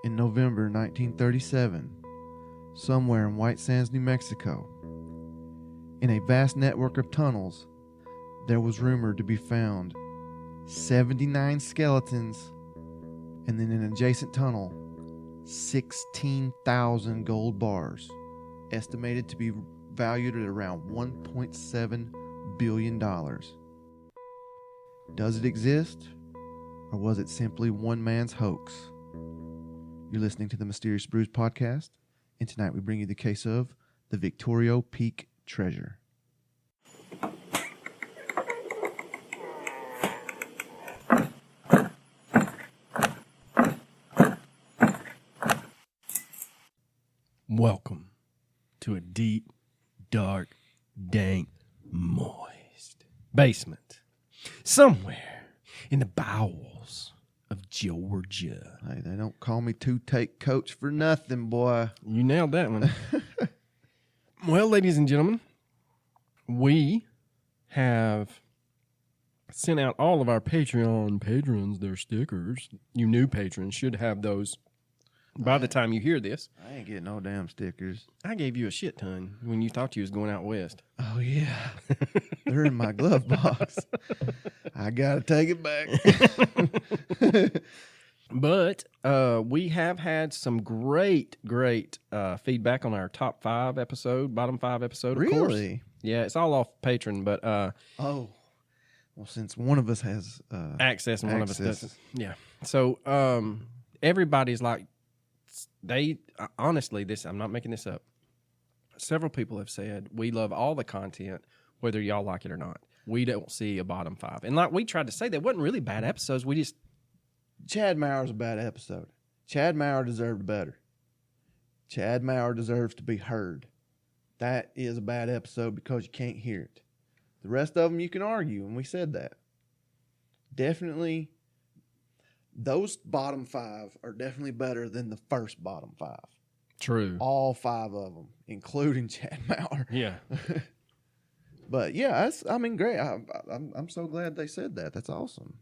in November 1937, somewhere in White Sands, New Mexico, in a vast network of tunnels, there was rumored to be found 79 skeletons, and then in an adjacent tunnel, 16,000 gold bars, estimated to be valued at around $1.7 billion. Does it exist, or was it simply one man's hoax? You're listening to the Mysterious Brews podcast, and tonight we bring you the case of the Victorio Peak Treasure. Welcome to a deep, dark, dank, moist basement somewhere in the bowels of Georgia. Hey, they don't call me two-take coach for nothing, boy. You nailed that one. Well, ladies and gentlemen, we have sent out all of our Patreon patrons their stickers. You new patrons should have those by the time you hear this. I ain't getting no damn stickers. I gave you a shit ton when you thought you was going out west. Oh, yeah. They're in my glove box. I got to take it back. But we have had some great feedback on our top 5 episode, bottom 5 episode, of course. Really? Yeah, it's all off Patreon, but... well, since one of us has... access and one of us doesn't. Yeah. So, everybody's like... honestly, I'm not making this up. Several people have said, we love all the content, whether y'all like it or not. We don't see a bottom 5. And like we tried to say, they wasn't really bad episodes. We just... Chad Mauer's a bad episode. Chad Mauer deserved better. Chad Mauer deserves to be heard. That is a bad episode because you can't hear it. The rest of them you can argue, and we said that. Definitely, those bottom 5 are definitely better than the first bottom 5. True. All 5 of them, including Chad Mauer. Yeah. But yeah, great. I'm so glad they said that. That's awesome.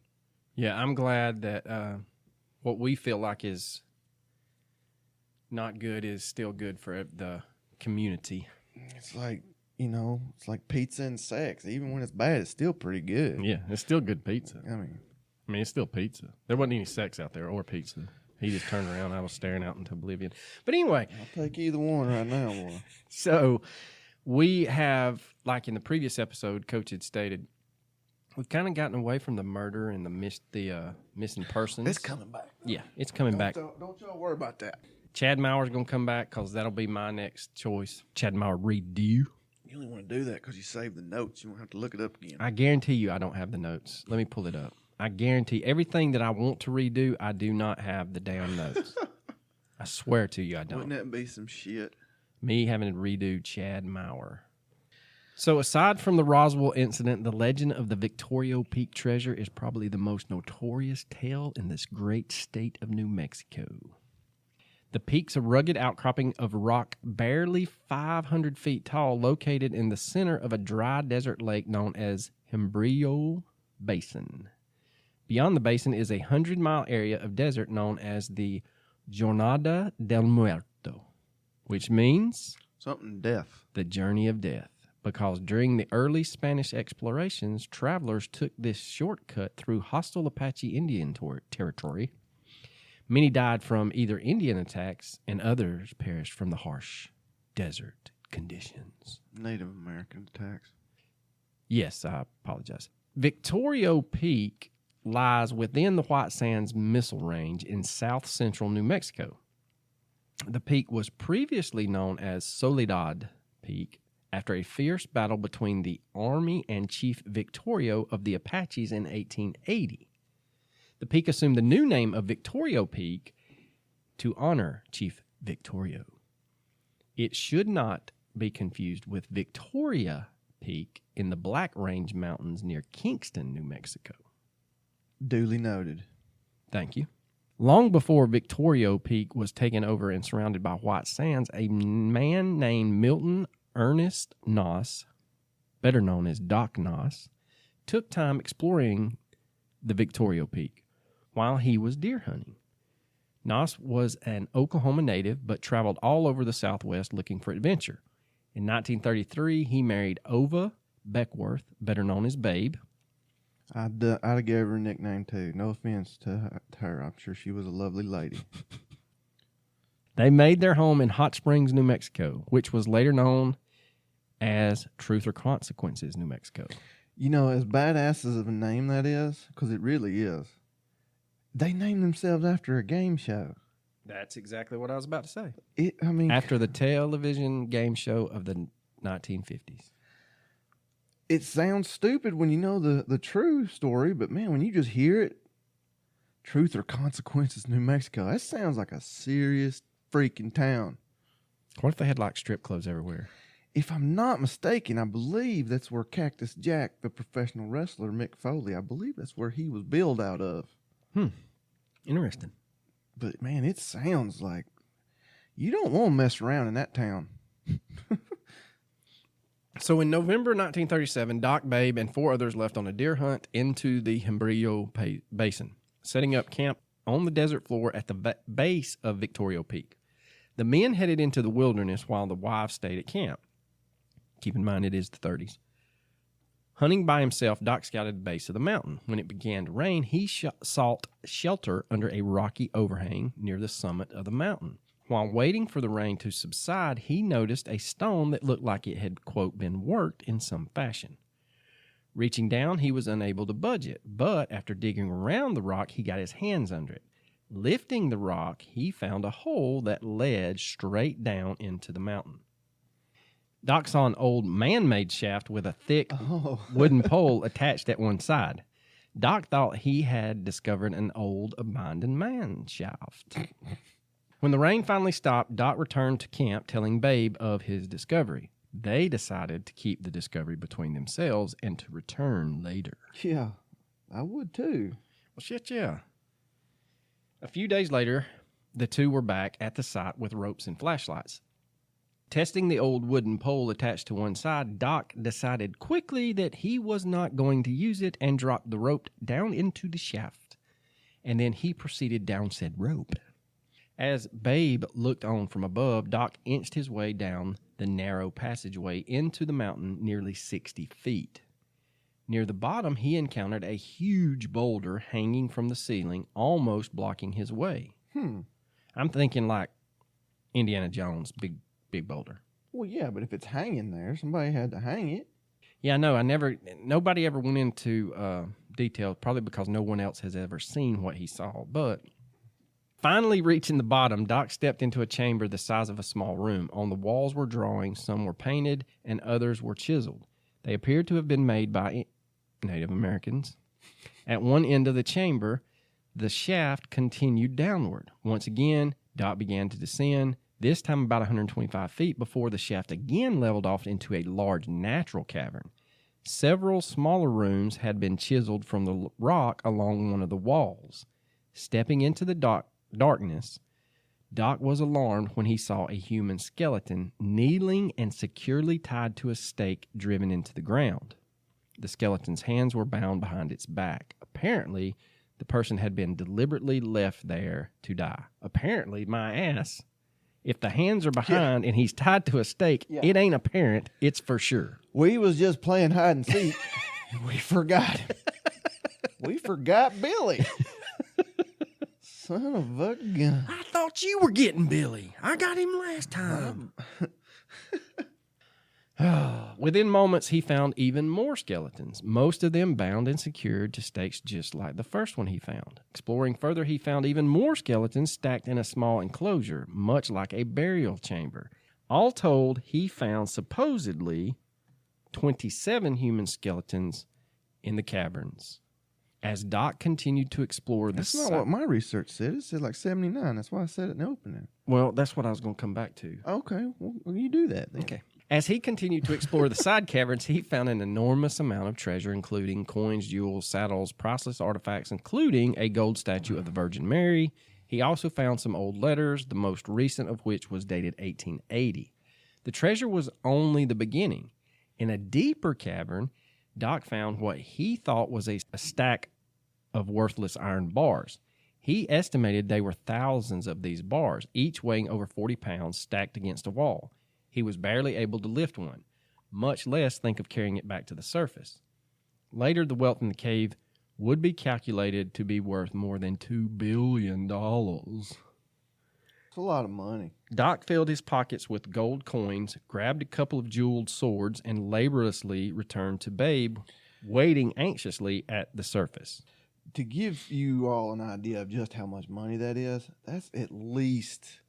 Yeah, I'm glad that what we feel like is not good is still good for the community. It's like, it's like pizza and sex. Even when it's bad, it's still pretty good. Yeah, it's still good pizza. I mean, it's still pizza. There wasn't any sex out there or pizza. He just turned around. I was staring out into oblivion. But anyway. I'll take either one right now, boy. So we have, like in the previous episode, Coach had stated, we've kind of gotten away from the murder and the missing persons. It's coming back. Yeah, it's coming back. Don't y'all worry about that. Chad Mauer's going to come back because that'll be my next choice. Chad Mauer redo. You only want to do that because you saved the notes. You won't have to look it up again. I guarantee you I don't have the notes. Let me pull it up. I guarantee everything that I want to redo, I do not have the damn notes. I swear to you I don't. Wouldn't that be some shit? Me having to redo Chad Mauer. So aside from the Roswell incident, the legend of the Victorio Peak treasure is probably the most notorious tale in this great state of New Mexico. The peak's a rugged outcropping of rock barely 500 feet tall, located in the center of a dry desert lake known as Hembrillo Basin. Beyond the basin is a 100-mile area of desert known as the Jornada del Muerto, which means... something death. The journey of death. Because during the early Spanish explorations, travelers took this shortcut through hostile Apache Indian territory. Many died from either Indian attacks, and others perished from the harsh desert conditions. Native American attacks. Yes, I apologize. Victorio Peak lies within the White Sands Missile Range in south-central New Mexico. The peak was previously known as Soledad Peak, after a fierce battle between the Army and Chief Victorio of the Apaches in 1880. The peak assumed the new name of Victorio Peak to honor Chief Victorio. It should not be confused with Victoria Peak in the Black Range Mountains near Kingston, New Mexico. Duly noted. Thank you. Long before Victorio Peak was taken over and surrounded by white sands, a man named Milton Ernest Noss, better known as Doc Noss, took time exploring the Victorio Peak while he was deer hunting. Noss was an Oklahoma native, but traveled all over the Southwest looking for adventure. In 1933, he married Ova Beckworth, better known as Babe. I'd have gave her a nickname too. No offense to her. I'm sure she was a lovely lady. They made their home in Hot Springs, New Mexico, which was later known as Truth or Consequences, New Mexico. You know, as badasses of a name that is, because it really is, they named themselves after a game show. That's exactly what I was about to say. After the television game show of the 1950s. It sounds stupid when you know the true story, but man, when you just hear it, Truth or Consequences, New Mexico, that sounds like a serious freaking town. What if they had like strip clubs everywhere? If I'm not mistaken, I believe that's where Cactus Jack, the professional wrestler, Mick Foley, I believe that's where he was billed out of. Interesting. But man, it sounds like you don't want to mess around in that town. So in November 1937, Doc, Babe, and 4 others left on a deer hunt into the Hembrillo Basin, setting up camp on the desert floor at the base of Victorio Peak. The men headed into the wilderness while the wives stayed at camp. Keep in mind, it is the 30s. Hunting by himself, Doc scouted the base of the mountain. When it began to rain, he sought shelter under a rocky overhang near the summit of the mountain. While waiting for the rain to subside, he noticed a stone that looked like it had, quote, been worked in some fashion. Reaching down, he was unable to budge it, but after digging around the rock, he got his hands under it. Lifting the rock, he found a hole that led straight down into the mountain. Doc saw an old man-made shaft with a thick wooden pole attached at one side. Doc thought he had discovered an old abandoned man shaft. When the rain finally stopped, Doc returned to camp telling Babe of his discovery. They decided to keep the discovery between themselves and to return later. Yeah, I would too. Well, shit, yeah. A few days later, the two were back at the site with ropes and flashlights. Testing the old wooden pole attached to one side, Doc decided quickly that he was not going to use it and dropped the rope down into the shaft. And then he proceeded down said rope. As Babe looked on from above, Doc inched his way down the narrow passageway into the mountain nearly 60 feet. Near the bottom, he encountered a huge boulder hanging from the ceiling, almost blocking his way. I'm thinking like Indiana Jones, big boulder. Well, yeah, but if it's hanging there, somebody had to hang it. Yeah, no, nobody ever went into detail, probably because no one else has ever seen what he saw. But finally reaching the bottom, Doc stepped into a chamber the size of a small room. On the walls were drawings, some were painted, and others were chiseled. They appeared to have been made by Native Americans. At one end of the chamber, the shaft continued downward. Once again, Doc began to descend, this time about 125 feet before the shaft again leveled off into a large natural cavern. Several smaller rooms had been chiseled from the rock along one of the walls. Stepping into the darkness, Doc was alarmed when he saw a human skeleton kneeling and securely tied to a stake driven into the ground. The skeleton's hands were bound behind its back. Apparently, the person had been deliberately left there to die. Apparently, my ass, if the hands are behind and he's tied to a stake, it ain't apparent, it's for sure. We was just playing hide and seek. We forgot. We forgot Billy. Son of a gun. I thought you were getting Billy. I got him last time. Within moments, he found even more skeletons, most of them bound and secured to stakes just like the first one he found. Exploring further, he found even more skeletons stacked in a small enclosure, much like a burial chamber. All told, he found supposedly 27 human skeletons in the caverns. As Doc continued to explore That's not what my research said. It said like 79. That's why I said it in the opening. Well, that's what I was going to come back to. Okay. Well, you do that then. Okay. As he continued to explore the side caverns, he found an enormous amount of treasure, including coins, jewels, saddles, priceless artifacts, including a gold statue of the Virgin Mary. He also found some old letters, the most recent of which was dated 1880. The treasure was only the beginning. In a deeper cavern, Doc found what he thought was a stack of worthless iron bars. He estimated they were thousands of these bars, each weighing over 40 pounds, stacked against a wall. He was barely able to lift one, much less think of carrying it back to the surface. Later, the wealth in the cave would be calculated to be worth more than $2 billion. It's a lot of money. Doc filled his pockets with gold coins, grabbed a couple of jeweled swords, and laboriously returned to Babe, waiting anxiously at the surface. To give you all an idea of just how much money that is, that's at least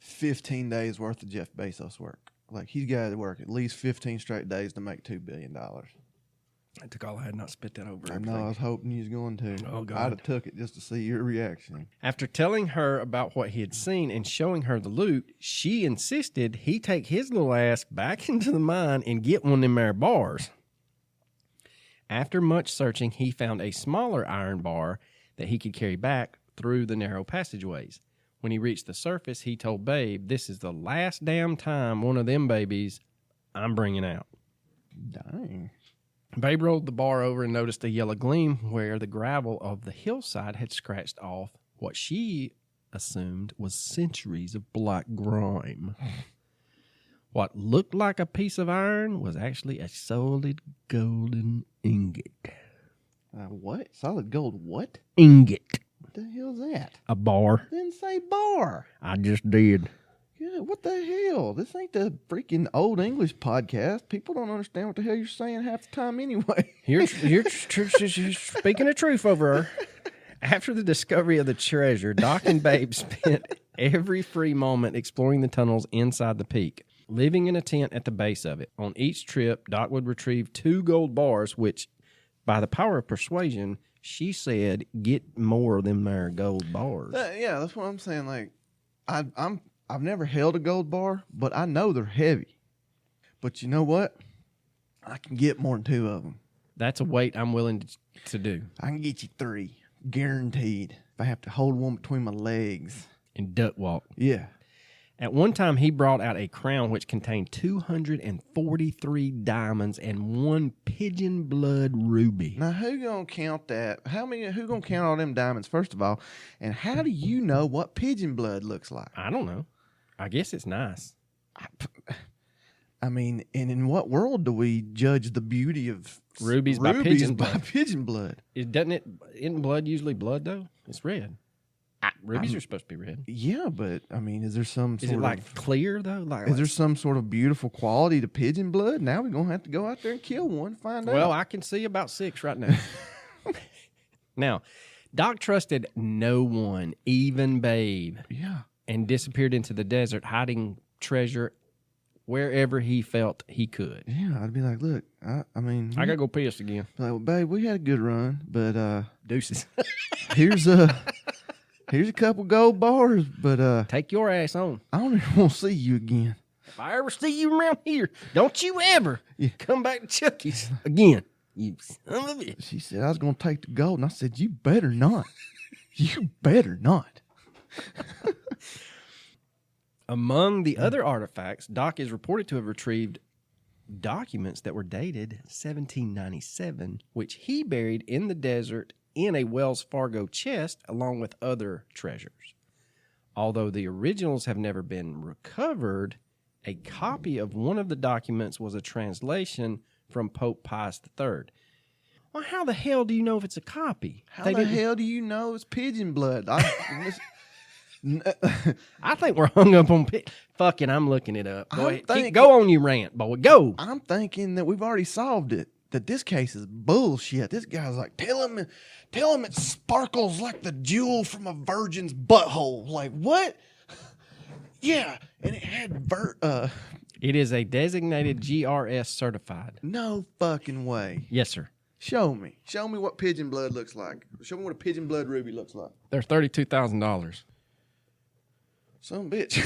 15 days worth of Jeff Bezos work. Like, he's got to work at least 15 straight days to make $2 billion. I took all I had, not spit that over. I know, I was hoping you was going to. Oh, God. I'd have took it just to see your reaction. After telling her about what he had seen and showing her the loot, she insisted he take his little ass back into the mine and get one of them there bars. After much searching, he found a smaller iron bar that he could carry back through the narrow passageways. When he reached the surface, he told Babe, "This is the last damn time one of them babies I'm bringing out." Dang. Babe rolled the bar over and noticed a yellow gleam where the gravel of the hillside had scratched off what she assumed was centuries of black grime. What looked like a piece of iron was actually a solid golden ingot. What? Solid gold what? Ingot. What the hell's that? A bar. Didn't say bar. I just did. Yeah, what the hell? This ain't the freaking old English podcast. People don't understand what the hell you're saying half the time anyway. You're speaking the truth over her. After the discovery of the treasure, Doc and Babe spent every free moment exploring the tunnels inside the peak, living in a tent at the base of it. On each trip, Doc would retrieve 2 gold bars, which, by the power of persuasion, she said, get more of them there gold bars. Yeah, that's what I'm saying. Like, I've never held a gold bar, but I know they're heavy. But you know what? I can get more than 2 of them. That's a weight I'm willing to do. I can get you 3, guaranteed. If I have to hold one between my legs. And duck walk. Yeah. At one time, he brought out a crown which contained 243 diamonds and 1 pigeon blood ruby. Now, who gonna count that? Who gonna count all them diamonds, first of all? And how do you know what pigeon blood looks like? I don't know. I guess it's nice. I mean, and in what world do we judge the beauty of rubies by pigeon blood? Isn't blood usually blood, though? It's red. Rubies are supposed to be red. Yeah, but I mean, is there some sort Is it like of clear though? Is there some sort of beautiful quality to pigeon blood? Now we're gonna have to go out there and kill one, find out. Well, I can see about 6 right now. Now, Doc trusted no one, even Babe. Yeah. And disappeared into the desert, hiding treasure wherever he felt he could. Yeah, I'd be like, look, I mean, I gotta go piss again. Like, well, babe, we had a good run, but deuces. here's a couple gold bars, but take your ass on. I don't even want to see you again. If I ever see you around here, don't you ever come back to Chucky's again. You son of a bitch. She said I was going to take the gold, and I said, you better not. You better not. Among the other artifacts, Doc is reported to have retrieved documents that were dated 1797, which he buried in the desert in a Wells Fargo chest along with other treasures. Although the originals have never been recovered, a copy of one of the documents was a translation from Pope Pius III. Well, how the hell do you know if it's a copy? How the hell do you know it's pigeon blood? I think we're hung up on fucking, I'm looking it up. Go ahead. Go on, you rant, boy. Go. I'm thinking that we've already solved it. That this case is bullshit. This guy's like, tell him it sparkles like the jewel from a virgin's butthole. Like, what? Yeah, and it had It is a designated GRS certified. No fucking way. Yes, sir. Show me what pigeon blood looks like. Show me what a pigeon blood ruby looks like. They're $32,000. Some bitch.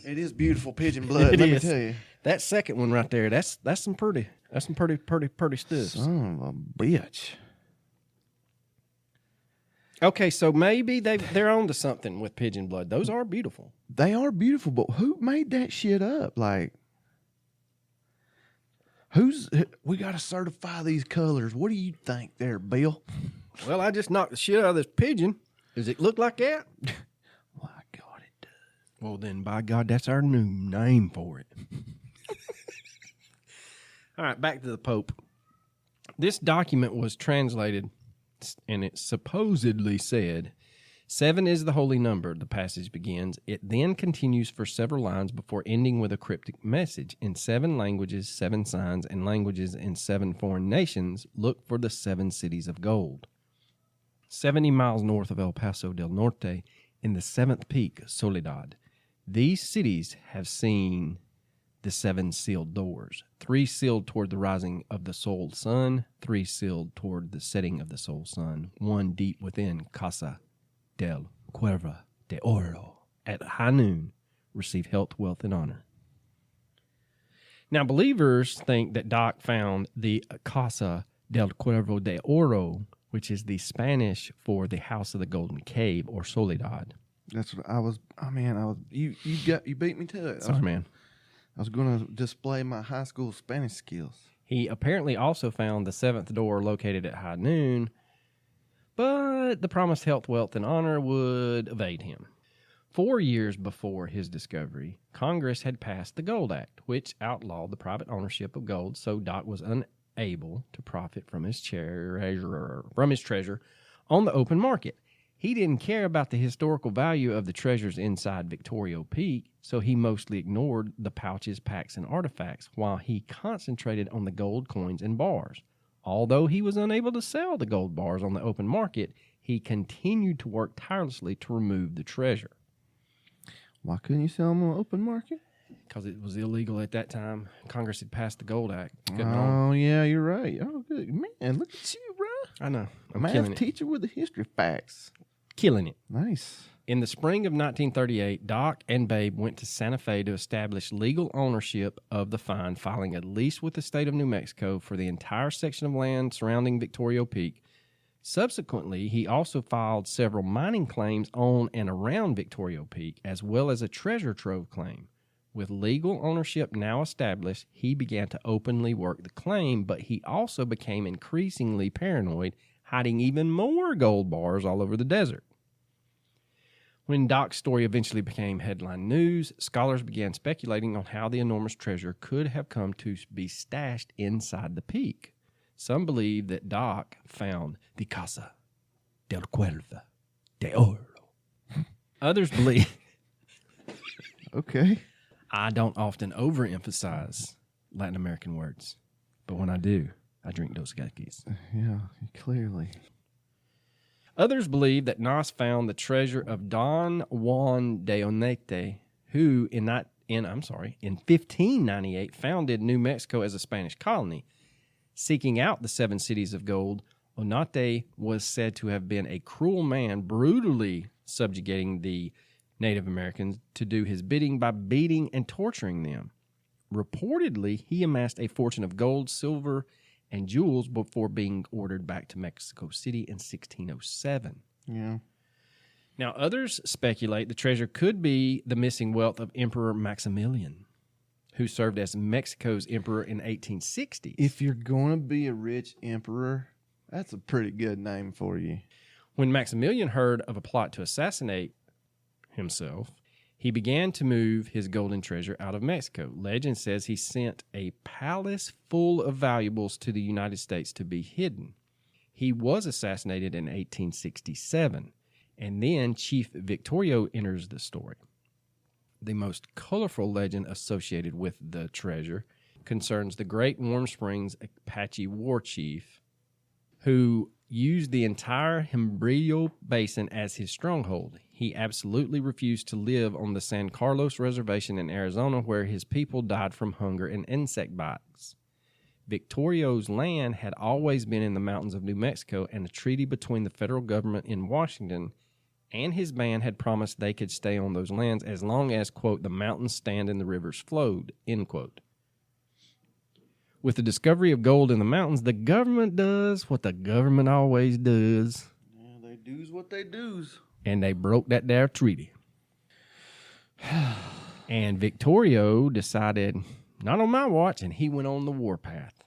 It is beautiful pigeon blood. Let me tell you. That second one right there, that's some pretty stuff. Son of a bitch. Okay, so maybe they're on to something with pigeon blood. Those are beautiful. They are beautiful, but who made that shit up? Like, we got to certify these colors. What do you think there, Bill? Well, I just knocked the shit out of this pigeon. Does it look like that? My God, it does. Well, then, by God, that's our new name for it. All right, back to the Pope. This document was translated, and it supposedly said, 7 is the holy number, the passage begins. It then continues for several lines before ending with a cryptic message. In 7 languages, 7 signs, and languages in 7 foreign nations, look for the 7 cities of gold. 70 miles north of El Paso del Norte, in the 7th peak, Soledad. These cities have seen the 7 sealed doors, 3 sealed toward the rising of the soul sun, 3 sealed toward the setting of the soul sun, 1 deep within Casa del Cuervo de Oro. At high noon, receive health, wealth, and honor. Now, believers think that Doc found the Casa del Cuervo de Oro, which is the Spanish for the House of the Golden Cave, or Soledad. That's what I was. Oh man, you beat me to it. Sorry, man. I was going to display my high school Spanish skills. He apparently also found the 7th door located at high noon, but the promised health, wealth, and honor would evade him. 4 years before his discovery, Congress had passed the Gold Act, which outlawed the private ownership of gold, so Doc was unable to profit from his treasure on the open market. He didn't care about the historical value of the treasures inside Victorio Peak, so he mostly ignored the pouches, packs, and artifacts while he concentrated on the gold coins and bars. Although he was unable to sell the gold bars on the open market, he continued to work tirelessly to remove the treasure. Why couldn't you sell them on the open market? Because it was illegal at that time. Congress had passed the Gold Act. Yeah, you're right. Oh, good. Man, look at you, bro. I know. I'm Math teacher with the history facts. Killing it. Nice. In the spring of 1938, Doc and Babe went to Santa Fe to establish legal ownership of the find, filing a lease with the state of New Mexico for the entire section of land surrounding Victorio Peak. Subsequently, he also filed several mining claims on and around Victorio Peak, as well as a treasure trove claim. With legal ownership now established, he began to openly work the claim, but he also became increasingly paranoid, hiding even more gold bars all over the desert. When Doc's story eventually became headline news, scholars began speculating on how the enormous treasure could have come to be stashed inside the peak. Some believe that Doc found the Casa del Cuervo de Oro. Others believe... Okay. I don't often overemphasize Latin American words, but when I do, I drink Dos Equis. Yeah, clearly. Others believe that Nas found the treasure of Don Juan de Onate, who in 1598 founded New Mexico as a Spanish colony. Seeking out the 7 cities of gold, Onate was said to have been a cruel man, brutally subjugating the Native Americans to do his bidding by beating and torturing them. Reportedly, he amassed a fortune of gold, silver, and jewels before being ordered back to Mexico City in 1607. Yeah. Now, others speculate the treasure could be the missing wealth of Emperor Maximilian, who served as Mexico's emperor in 1860. If you're going to be a rich emperor, that's a pretty good name for you. When Maximilian heard of a plot to assassinate himself, he began to move his golden treasure out of Mexico. Legend says he sent a palace full of valuables to the United States to be hidden. He was assassinated in 1867, and then Chief Victorio enters the story. The most colorful legend associated with the treasure concerns the Great Warm Springs Apache war chief, who used the entire Hembrillo Basin as his stronghold. He absolutely refused to live on the San Carlos Reservation in Arizona, where his people died from hunger and insect bites. Victorio's land had always been in the mountains of New Mexico, and a treaty between the federal government in Washington and his band had promised they could stay on those lands as long as, quote, the mountains stand and the rivers flowed, end quote. With the discovery of gold in the mountains, the government does what the government always does. Yeah, they do's what they do's. And they broke that there treaty. And Victorio decided, not on my watch, and he went on the warpath.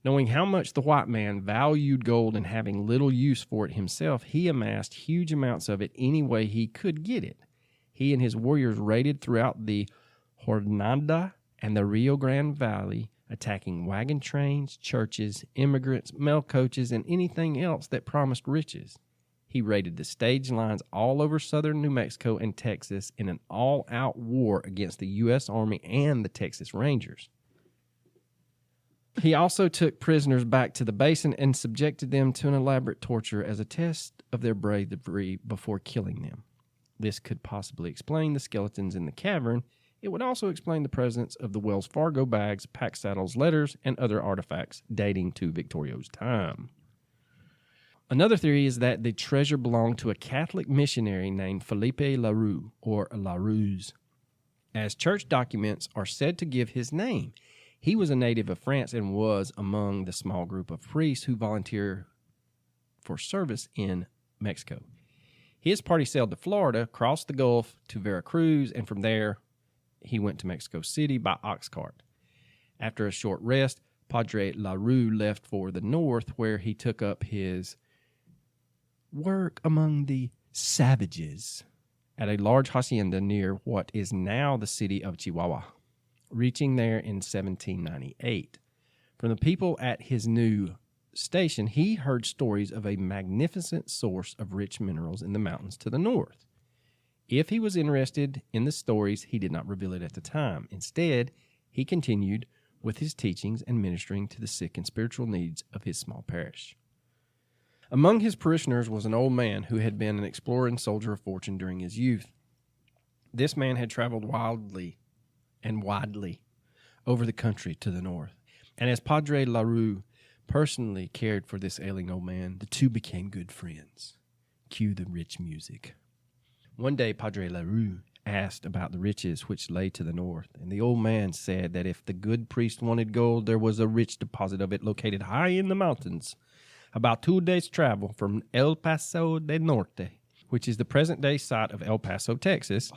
Knowing how much the white man valued gold and having little use for it himself, he amassed huge amounts of it any way he could get it. He and his warriors raided throughout the Jornada and the Rio Grande Valley, attacking wagon trains, churches, immigrants, mail coaches, and anything else that promised riches. He raided the stage lines all over southern New Mexico and Texas in an all-out war against the U.S. Army and the Texas Rangers. He also took prisoners back to the basin and subjected them to an elaborate torture as a test of their bravery before killing them. This could possibly explain the skeletons in the cavern. It would also explain the presence of the Wells Fargo bags, pack saddles, letters, and other artifacts dating to Victorio's time. Another theory is that the treasure belonged to a Catholic missionary named Felipe LaRue, or LaRuse, as church documents are said to give his name. He was a native of France and was among the small group of priests who volunteered for service in Mexico. His party sailed to Florida, crossed the Gulf to Veracruz, and from there he went to Mexico City by ox cart. After a short rest, Padre LaRue left for the north, where he took up his work among the savages at a large hacienda near what is now the city of Chihuahua, reaching there in 1798. From the people at his new station, he heard stories of a magnificent source of rich minerals in the mountains to the north. If he was interested in the stories, he did not reveal it at the time. Instead, he continued with his teachings and ministering to the sick and spiritual needs of his small parish. Among his parishioners was an old man who had been an explorer and soldier of fortune during his youth. This man had traveled wildly and widely over the country to the north, and as Padre LaRue personally cared for this ailing old man, the two became good friends. Cue the rich music. One day, Padre LaRue asked about the riches which lay to the north, and the old man said that if the good priest wanted gold, there was a rich deposit of it located high in the mountains, about 2 days' travel from El Paso del Norte, which is the present-day site of El Paso, Texas.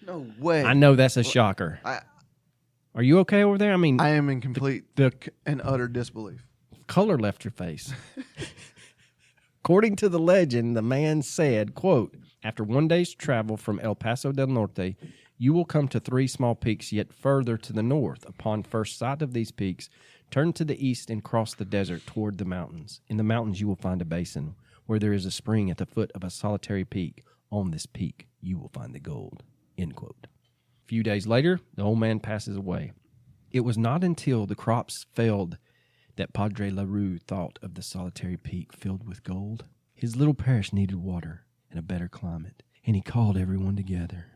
No way. I know that's a shocker. Are you okay over there? I mean, I am in complete and utter disbelief. Color left your face. According to the legend, the man said, quote, "After 1 day's travel from El Paso del Norte, you will come to 3 small peaks yet further to the north. Upon first sight of these peaks, turn to the east and cross the desert toward the mountains. In the mountains you will find a basin, where there is a spring at the foot of a solitary peak. On this peak you will find the gold." End quote. A few days later, the old man passes away. It was not until the crops failed that Padre LaRue thought of the solitary peak filled with gold. His little parish needed water and a better climate, and he called everyone together,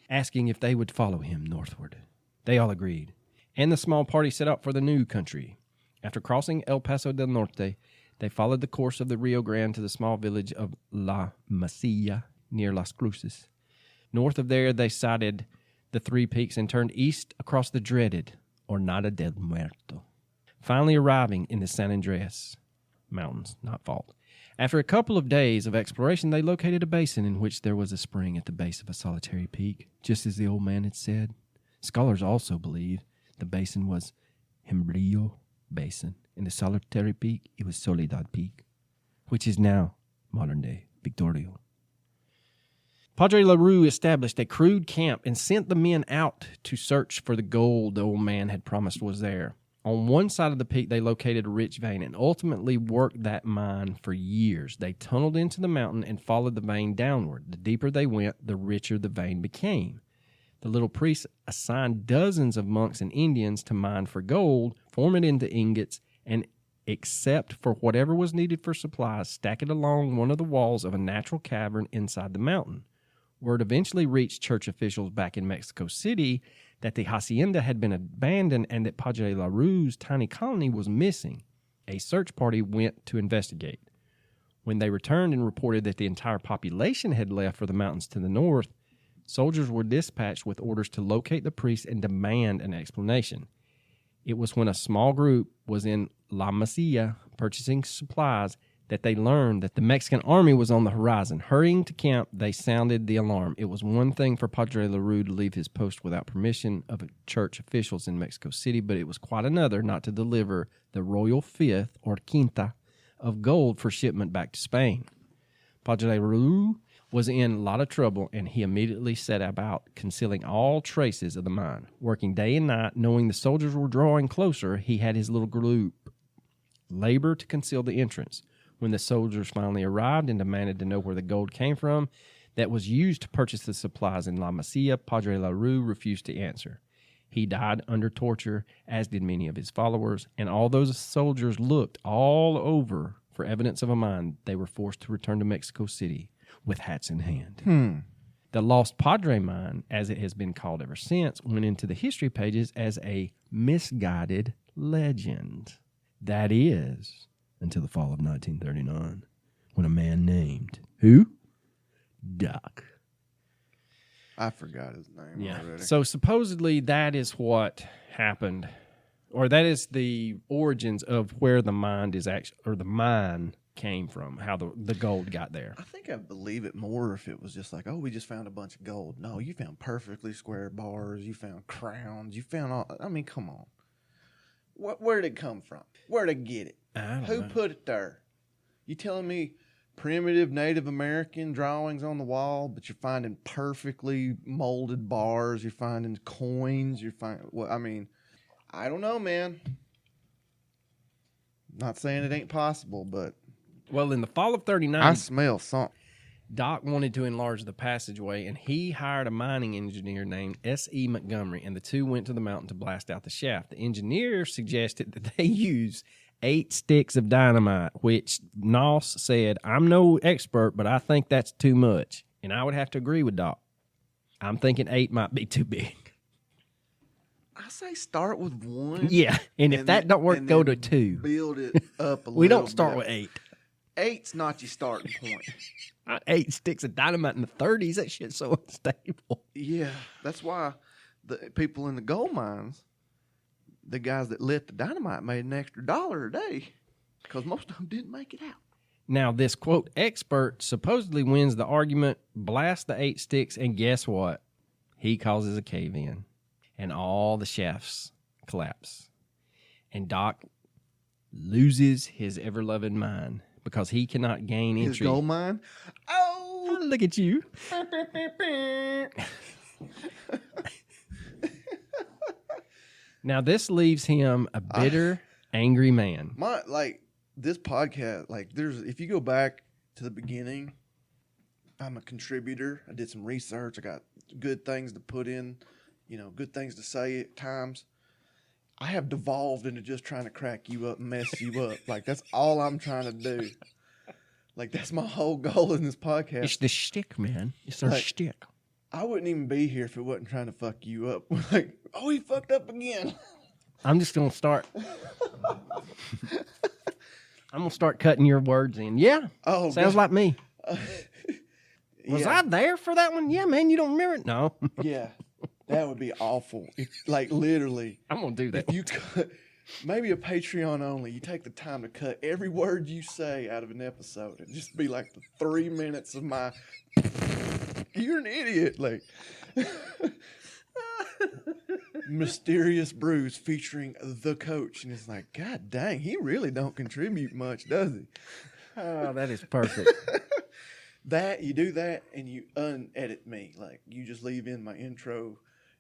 asking if they would follow him northward. They all agreed, and the small party set out for the new country. After crossing El Paso del Norte, they followed the course of the Rio Grande to the small village of La Masilla near Las Cruces. North of there, they sighted the 3 peaks and turned east across the dreaded Jornada del Muerto, finally arriving in the San Andreas Mountains, not fault. After a couple of days of exploration, they located a basin in which there was a spring at the base of a solitary peak, just as the old man had said. Scholars also believe the basin was Hembrillo Basin, and the solitary peak, it was Soledad Peak, which is now modern-day Victorio. Padre LaRue established a crude camp and sent the men out to search for the gold the old man had promised was there. On one side of the peak, they located a rich vein and ultimately worked that mine for years. They tunneled into the mountain and followed the vein downward. The deeper they went, the richer the vein became. The little priests assigned dozens of monks and Indians to mine for gold, form it into ingots, and except for whatever was needed for supplies, stack it along one of the walls of a natural cavern inside the mountain. Word eventually reached church officials back in Mexico City that the hacienda had been abandoned and that Padre LaRue's tiny colony was missing. A search party went to investigate. When they returned and reported that the entire population had left for the mountains to the north, soldiers were dispatched with orders to locate the priests and demand an explanation. It was when a small group was in La Masilla purchasing supplies that they learned that the Mexican army was on the horizon. Hurrying to camp, they sounded the alarm. It was one thing for Padre LaRue to leave his post without permission of church officials in Mexico City, but it was quite another not to deliver the royal fifth, or quinta, of gold for shipment back to Spain. Padre LaRue was in a lot of trouble, and he immediately set about concealing all traces of the mine. Working day and night, knowing the soldiers were drawing closer, he had his little group labor to conceal the entrance. When the soldiers finally arrived and demanded to know where the gold came from that was used to purchase the supplies in La Masia, Padre LaRue refused to answer. He died under torture, as did many of his followers, and although the soldiers looked all over for evidence of a mine, they were forced to return to Mexico City with hats in hand. The Lost Padre mine, as it has been called ever since, went into the history pages as a misguided legend. That is, until the fall of 1939, when a man named, who? Doc. I forgot his name already. So supposedly that is what happened, or that is the origins of where the mine is actually, or the mine came from, how the gold got there. I think I'd believe it more if it was just like, oh, we just found a bunch of gold. No, you found perfectly square bars. You found crowns. You found all. I mean, come on. Where did it come from? Where did they get it? Who put it there? You telling me primitive Native American drawings on the wall, but you're finding perfectly molded bars. You're finding coins. Well, I mean, I don't know, man. Not saying it ain't possible, but well, in the fall of 39, I smell something. Doc wanted to enlarge the passageway, and he hired a mining engineer named S.E. Montgomery, and the two went to the mountain to blast out the shaft. The engineer suggested that they use 8 sticks of dynamite, which Noss said, I'm no expert, but I think that's too much. And I would have to agree with Doc. I'm thinking 8 might be too big. I say start with 1. Yeah, and if that don't work, go to 2. Build it up a little We don't start bit. with 8. 8's not your starting point. 8 sticks of dynamite in the 30s, that shit's so unstable. Yeah, that's why the people in the gold mines, the guys that lit the dynamite, made an extra $1 a day because most of them didn't make it out. Now, this, quote, expert supposedly wins the argument, blasts the 8 sticks, and guess what? He causes a cave-in, and all the shafts collapse. And Doc loses his ever-loving mind because he cannot gain entry. His gold mine? Oh! Look at you. Now, this leaves him a bitter, angry man. This podcast, if you go back to the beginning, I'm a contributor. I did some research. I got good things to put in, good things to say at times. I have devolved into just trying to crack you up and mess you up. That's all I'm trying to do. That's my whole goal in this podcast. It's the shtick, man. It's our shtick. I wouldn't even be here if it wasn't trying to fuck you up. He fucked up again. I'm just going to start. I'm going to start cutting your words in. Yeah. Oh, sounds like me. Was I there for that one? Yeah, man. You don't remember it? No. Yeah. That would be awful. Literally. I'm going to do that. If you cut, maybe a Patreon only, you take the time to cut every word you say out of an episode and just be the 3 minutes of my, you're an idiot. Mysterious Bruce featuring the coach. And it's God dang, he really don't contribute much, does he? Oh, that is perfect. You do that and you unedit me. You just leave in my intro.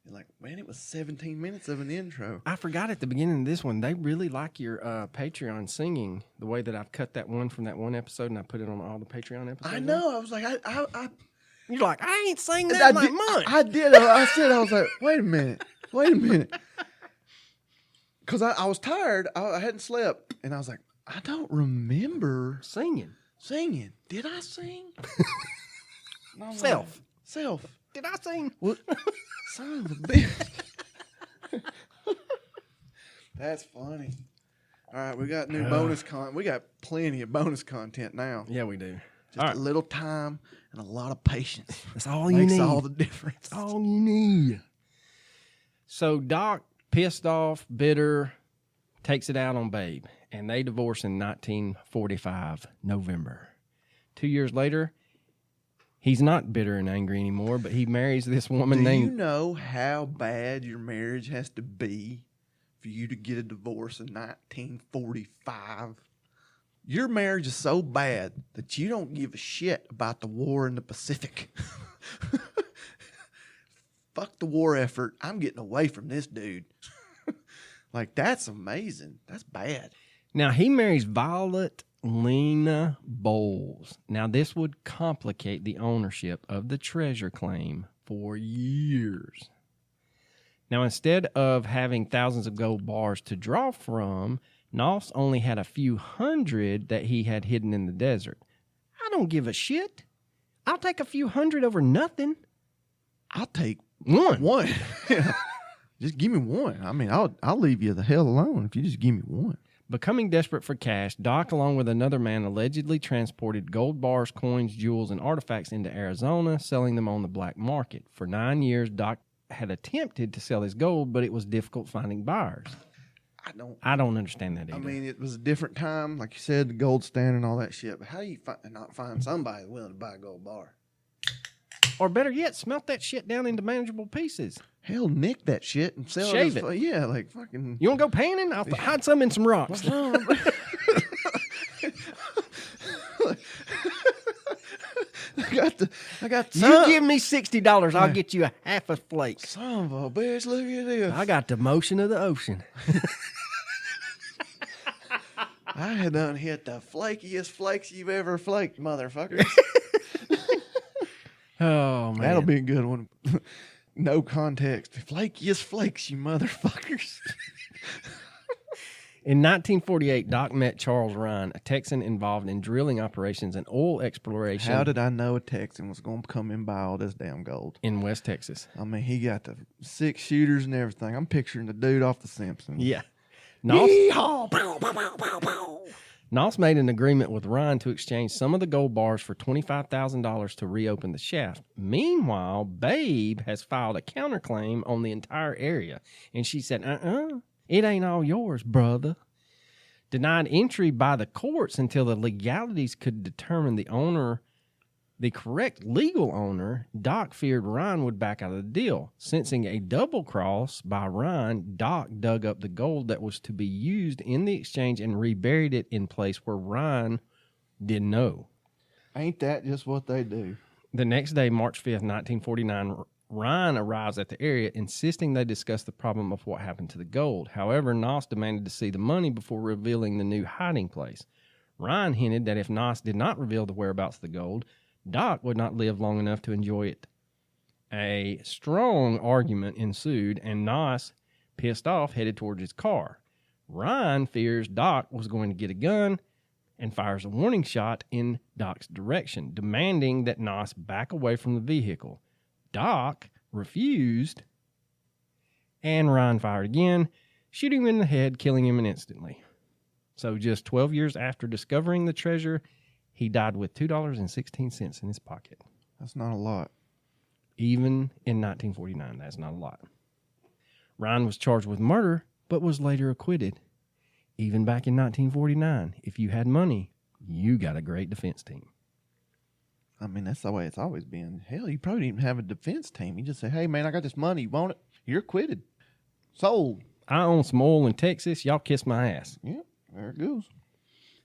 And man, it was 17 minutes of an intro. I forgot at the beginning of this one, they really like your Patreon singing, the way that I've cut that one from that one episode and I put it on all the Patreon episodes. I know. I was like, I you're like, I ain't sang that in months. I did. I was like, wait a minute. Because I was tired. I hadn't slept. And I was like, I don't remember singing. Did I sing? Self. Did I sing? What? Son of a bitch. That's funny. All right, we got new bonus content. We got plenty of bonus content now. Yeah, we do. Just a little time and a lot of patience. That's all you need. Makes all the difference. That's all you need. So Doc, pissed off, bitter, takes it out on Babe. and they divorced in 1945, November. 2 years later, he's not bitter and angry anymore, but he marries this woman Do named... you know how bad your marriage has to be for you to get a divorce in 1945? Your marriage is so bad that you don't give a shit about the war in the Pacific. Fuck the war effort. I'm getting away from this dude. Like, that's amazing. That's bad. Now, he marries Violet Lena Bowles. Now, this would complicate the ownership of the treasure claim for years. Now, instead of having thousands of gold bars to draw from, Noss only had a few hundred that he had hidden in the desert. I don't give a shit. I'll take a few hundred over nothing. I'll take One. Yeah. Just give me one. I mean, I'll leave you the hell alone if you just give me one. Becoming desperate for cash, Doc, along with another man, allegedly transported gold bars, coins, jewels, and artifacts into Arizona, selling them on the black market. For 9 years, Doc had attempted to sell his gold, but it was difficult finding buyers. I don't understand that either. I mean, it was a different time. Like you said, the gold standard and all that shit. But how do you not find somebody willing to buy a gold bar? Or better yet, smelt that shit down into manageable pieces. Hell, nick that shit and sell Shave it. Yeah, like fucking... You want to go panning? I'll hide some in some rocks. I got You give me $60, I'll get you a half a flake. Son of a bitch, look at this. I got the motion of the ocean. I had done hit the flakiest flakes you've ever flaked, motherfuckers. Oh, man. That'll be a good one. No context. Flakiest flakes, you motherfuckers. In 1948, Doc met Charles Ryan, a Texan involved in drilling operations and oil exploration. How did I know a Texan was going to come and buy all this damn gold? In West Texas. I mean, he got the 6 shooters and everything. I'm picturing the dude off The Simpsons. Yeah. Yeehaw! Noss made an agreement with Ryan to exchange some of the gold bars for $25,000 to reopen the shaft. Meanwhile, Babe has filed a counterclaim on the entire area, and she said, it ain't all yours, brother. Denied entry by the courts until the legalities could determine the correct legal owner. Doc feared Ryan would back out of the deal. Sensing a double cross by Ryan, Doc dug up the gold that was to be used in the exchange and reburied it in place where Ryan didn't know. Ain't that just what they do? The next day, March 5th, 1949, Ryan arrives at the area, insisting they discuss the problem of what happened to the gold. However, Noss demanded to see the money before revealing the new hiding place. Ryan hinted that if Noss did not reveal the whereabouts of the gold, Doc would not live long enough to enjoy it. A strong argument ensued, and Noss, pissed off, headed towards his car. Ryan fears Doc was going to get a gun and fires a warning shot in Doc's direction, demanding that Noss back away from the vehicle. Doc refused, and Ryan fired again, shooting him in the head, killing him instantly. So just 12 years after discovering the treasure, he died with $2.16 in his pocket. That's not a lot. Even in 1949, that's not a lot. Ryan was charged with murder, but was later acquitted. Even back in 1949, if you had money, you got a great defense team. I mean, that's the way it's always been. Hell, you probably didn't even have a defense team. You just say, hey, man, I got this money. You want it? You're acquitted. Sold. I own some oil in Texas. Y'all kiss my ass. Yeah, there it goes.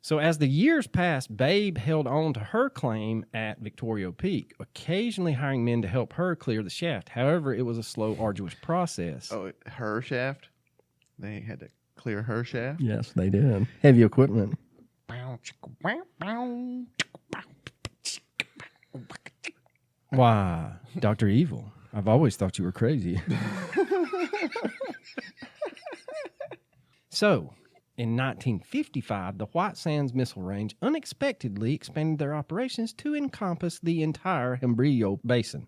So as the years passed, Babe held on to her claim at Victorio Peak, occasionally hiring men to help her clear the shaft. However, it was a slow, arduous process. Oh, her shaft? They had to clear her shaft? Yes, they did. Heavy equipment. Why, Dr. Evil, I've always thought you were crazy. So, in 1955, the White Sands Missile Range unexpectedly expanded their operations to encompass the entire Hembrillo Basin.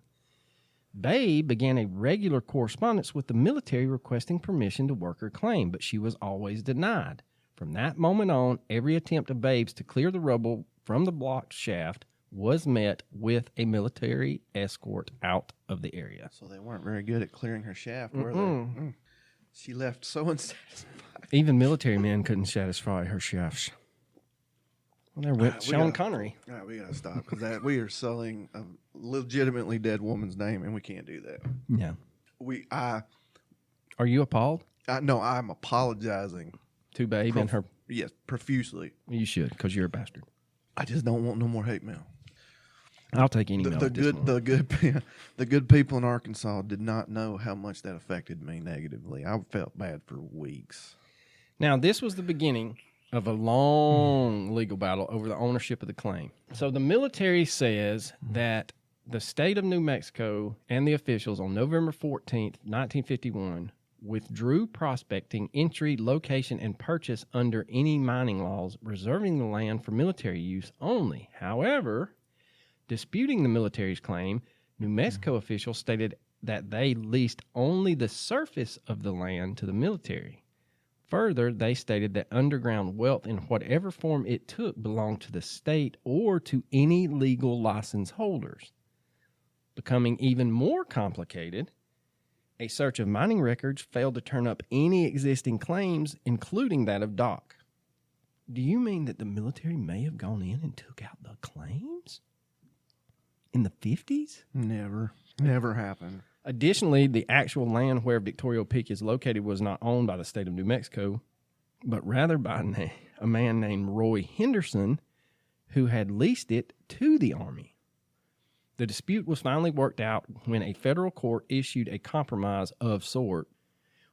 Babe began a regular correspondence with the military requesting permission to work her claim, but she was always denied. From that moment on, every attempt of Babe's to clear the rubble from the blocked shaft was met with a military escort out of the area. So they weren't very good at clearing her shaft, were they? She left so unsatisfied. Even military men couldn't satisfy her chefs. Well, there went Sean Connery. All right, we got to stop because we are selling a legitimately dead woman's name, and we can't do that. Yeah. Are you appalled? No, I'm apologizing. To Babe and her. Yes, profusely. You should, because you're a bastard. I just don't want no more hate mail. I'll take any mail. The good people in Arkansas did not know how much that affected me negatively. I felt bad for weeks. Now, this was the beginning of a long legal battle over the ownership of the claim. So the military says that the state of New Mexico and the officials on November 14th, 1951, withdrew prospecting, entry, location, and purchase under any mining laws, reserving the land for military use only. However, disputing the military's claim, New Mexico officials stated that they leased only the surface of the land to the military. Further, they stated that underground wealth in whatever form it took belonged to the state or to any legal license holders. Becoming even more complicated, a search of mining records failed to turn up any existing claims, including that of Doc. Do you mean that the military may have gone in and took out the claims? In the 50s? Never happened. Additionally, the actual land where Victorio Peak is located was not owned by the state of New Mexico, but rather by a man named Roy Henderson, who had leased it to the Army. The dispute was finally worked out when a federal court issued a compromise of sort,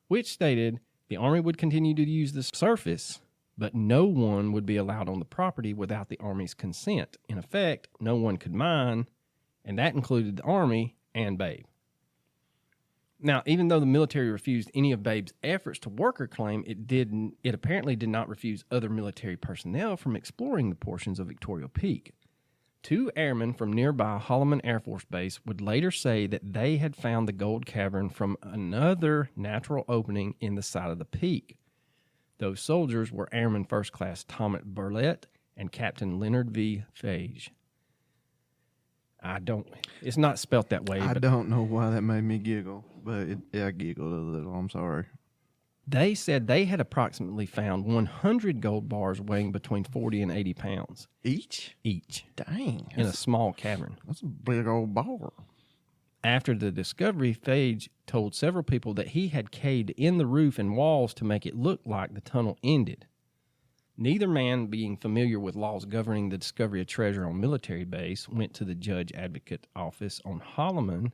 which stated the Army would continue to use the surface, but no one would be allowed on the property without the Army's consent. In effect, no one could mine, and that included the Army and Babe. Now, even though the military refused any of Babe's efforts to work her claim, it apparently did not refuse other military personnel from exploring the portions of Victorio Peak. 2 airmen from nearby Holloman Air Force Base would later say that they had found the gold cavern from another natural opening in the side of the peak. Those soldiers were Airman First Class Thomas Burlett and Captain Leonard V. Fage. It's not spelt that way. I don't know why that made me giggle, but I giggled a little. I'm sorry. They said they had approximately found 100 gold bars weighing between 40 and 80 pounds. Each? Dang. In a small cavern. That's a big old bar. After the discovery, Fage told several people that he had caved in the roof and walls to make it look like the tunnel ended. Neither man, being familiar with laws governing the discovery of treasure on military base, went to the judge advocate office on Holloman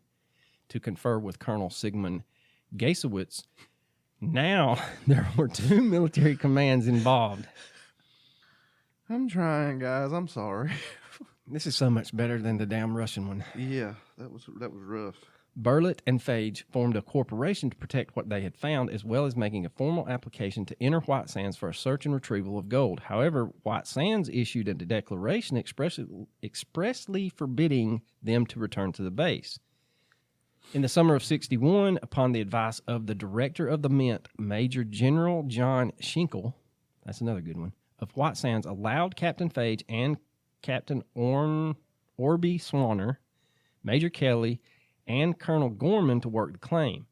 to confer with Colonel Sigmund Gasewitz. Now, there were 2 military commands involved. I'm trying, guys. I'm sorry. This is so much better than the damn Russian one. Yeah, that was rough. Burlett and Fage formed a corporation to protect what they had found, as well as making a formal application to enter White Sands for a search and retrieval of gold. However, White Sands issued a declaration expressly forbidding them to return to the base. In the summer of 61, upon the advice of the director of the Mint, Major General John Schenkel, that's another good one, of White Sands, allowed Captain Fage and Captain Orby Swanner, Major Kelly, and Colonel Gorman to work the claim.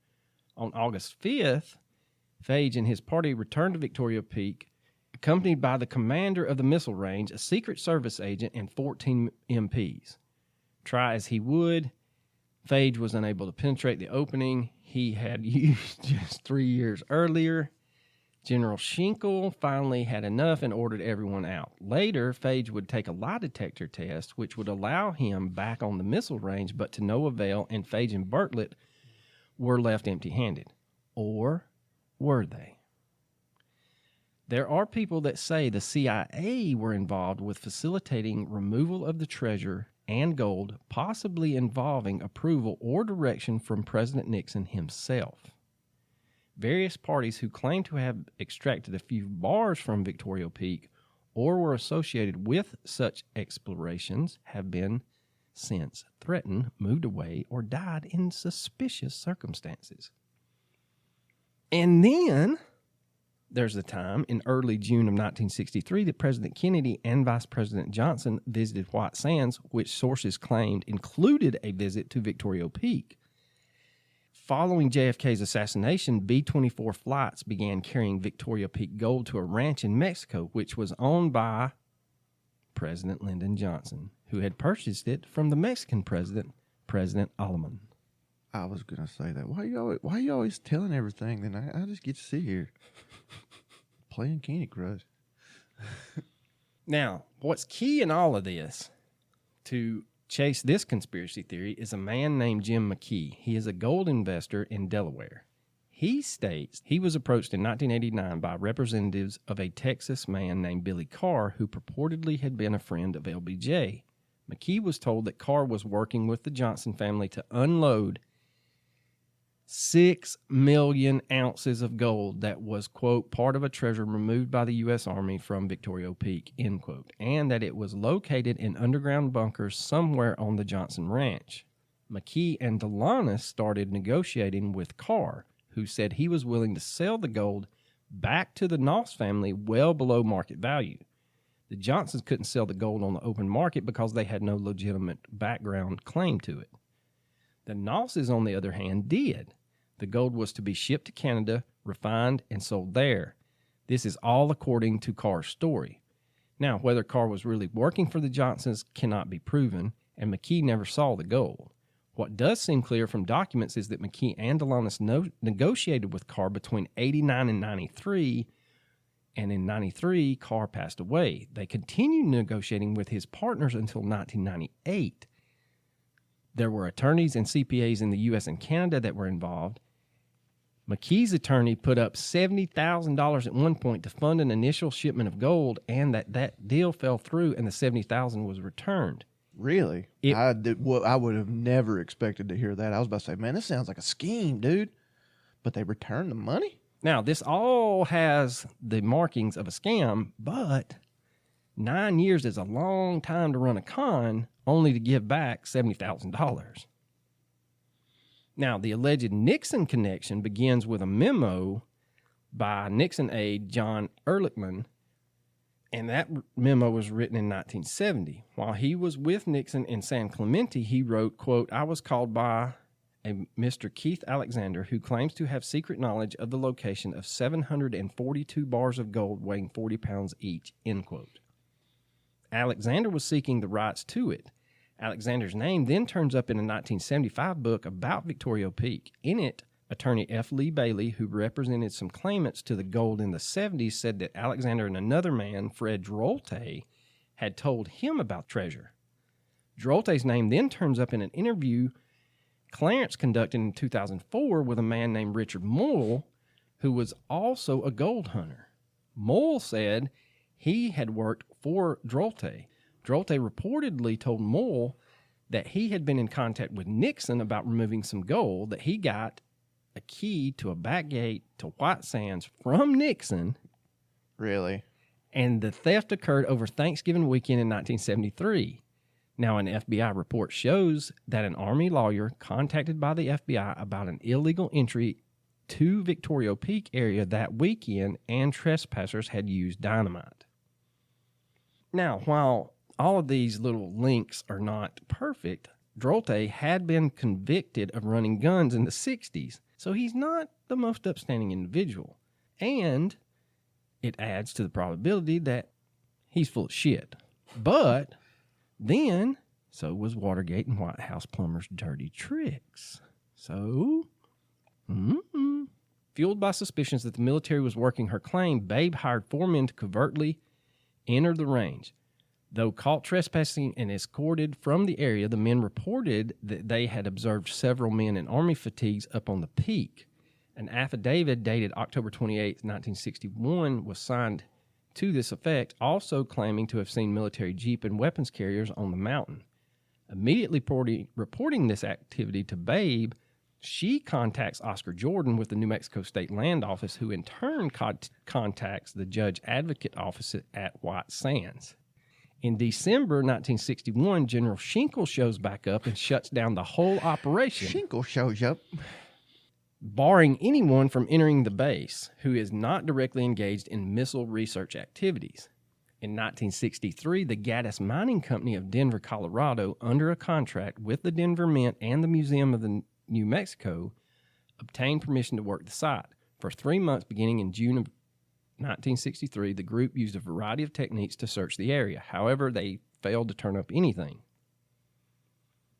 On August 5th, Fage and his party returned to Victorio Peak, accompanied by the commander of the missile range, a Secret Service agent, and 14 MPs. Try as he would, Fage was unable to penetrate the opening he had used just 3 years earlier. General Schenkel finally had enough and ordered everyone out. Later, Fage would take a lie detector test, which would allow him back on the missile range, but to no avail, and Fage and Burlett were left empty-handed. Or were they? There are people that say the CIA were involved with facilitating removal of the treasure and gold, possibly involving approval or direction from President Nixon himself. Various parties who claim to have extracted a few bars from Victorio Peak or were associated with such explorations have been since threatened, moved away, or died in suspicious circumstances. And then there's the time in early June of 1963 that President Kennedy and Vice President Johnson visited White Sands, which sources claimed included a visit to Victorio Peak. Following JFK's assassination, B-24 flights began carrying Victoria Peak gold to a ranch in Mexico, which was owned by President Lyndon Johnson, who had purchased it from the Mexican president, President Alaman. I was going to say that. Why you always telling everything? Then I just get to sit here playing Candy Crush. Now, what's key in all of this to chase this conspiracy theory is a man named Jim McKee. He is a gold investor in Delaware. He states he was approached in 1989 by representatives of a Texas man named Billy Carr, who purportedly had been a friend of LBJ. McKee was told that Carr was working with the Johnson family to unload 6 million ounces of gold that was, quote, part of a treasure removed by the U.S. Army from Victorio Peak, end quote, and that it was located in underground bunkers somewhere on the Johnson Ranch. McKee and Delanis started negotiating with Carr, who said he was willing to sell the gold back to the Noss family well below market value. The Johnsons couldn't sell the gold on the open market because they had no legitimate background claim to it. The Nosses, on the other hand, did. The gold was to be shipped to Canada, refined, and sold there. This is all according to Carr's story. Now, whether Carr was really working for the Johnsons cannot be proven, and McKee never saw the gold. What does seem clear from documents is that McKee and Delanis negotiated with Carr between 89 and 93, and in 93, Carr passed away. They continued negotiating with his partners until 1998. There were attorneys and CPAs in the U.S. and Canada that were involved. McKee's attorney put up $70,000 at one point to fund an initial shipment of gold, and that deal fell through, and the $70,000 was returned. Really? I would have never expected to hear that. I was about to say, man, this sounds like a scheme, dude. But they returned the money? Now, this all has the markings of a scam, but 9 years is a long time to run a con, only to give back $70,000. Now, the alleged Nixon connection begins with a memo by Nixon aide John Ehrlichman, and that memo was written in 1970. While he was with Nixon in San Clemente, he wrote, quote, I was called by a Mr. Keith Alexander, who claims to have secret knowledge of the location of 742 bars of gold weighing 40 pounds each, end quote. Alexander was seeking the rights to it. Alexander's name then turns up in a 1975 book about Victorio Peak. In it, attorney F. Lee Bailey, who represented some claimants to the gold in the 70s, said that Alexander and another man, Fred Drolte, had told him about treasure. Drolte's name then turns up in an interview Clarence conducted in 2004 with a man named Richard Moyle, who was also a gold hunter. Moyle said he had worked for Drolte. Drolte reportedly told Moyle that he had been in contact with Nixon about removing some gold, that he got a key to a back gate to White Sands from Nixon. Really? And the theft occurred over Thanksgiving weekend in 1973. Now, an FBI report shows that an Army lawyer contacted by the FBI about an illegal entry to Victorio Peak area that weekend, and trespassers had used dynamite. Now, while all of these little links are not perfect, Drolte had been convicted of running guns in the 60s, so he's not the most upstanding individual. And it adds to the probability that he's full of shit. But then, so was Watergate and White House plumbers' dirty tricks. So, fueled by suspicions that the military was working her claim, Babe hired 4 men to covertly enter the range. Though caught trespassing and escorted from the area, the men reported that they had observed several men in army fatigues up on the peak. An affidavit dated October 28, 1961 was signed to this effect, also claiming to have seen military jeep and weapons carriers on the mountain. Immediately reporting this activity to Babe, she contacts Oscar Jordan with the New Mexico State Land Office, who in turn contacts the Judge Advocate Office at White Sands. In December 1961, General Schenkel shows back up and shuts down the whole operation. Schenkel shows up. Barring anyone from entering the base who is not directly engaged in missile research activities. In 1963, the Gaddis Mining Company of Denver, Colorado, under a contract with the Denver Mint and the Museum of New Mexico, obtained permission to work the site. For 3 months beginning in June of 1963, the group used a variety of techniques to search the area. However, they failed to turn up anything.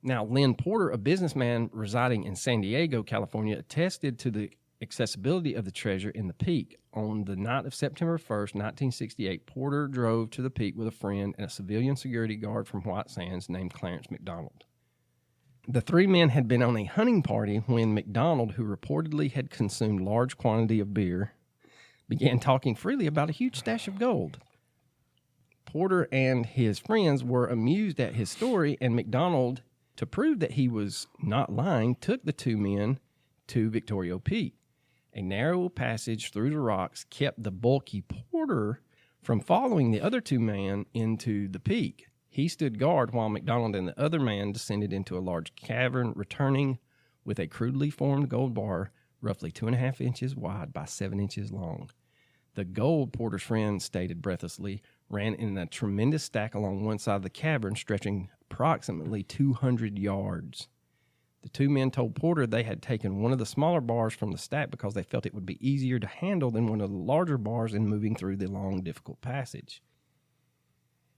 Now, Lynn Porter, a businessman residing in San Diego, California, attested to the accessibility of the treasure in the peak. On the night of September 1st, 1968, Porter drove to the peak with a friend and a civilian security guard from White Sands named Clarence McDonald. The three men had been on a hunting party when McDonald, who reportedly had consumed large quantity of beer, began talking freely about a huge stash of gold. Porter and his friends were amused at his story, and McDonald, to prove that he was not lying, took the two men to Victorio Peak. A narrow passage through the rocks kept the bulky Porter from following the other two men into the peak. He stood guard while McDonald and the other man descended into a large cavern, returning with a crudely formed gold bar roughly 2.5 inches wide by 7 inches long. The gold, Porter's friend stated breathlessly, ran in a tremendous stack along one side of the cavern, stretching approximately 200 yards. The two men told Porter they had taken one of the smaller bars from the stack because they felt it would be easier to handle than one of the larger bars in moving through the long, difficult passage.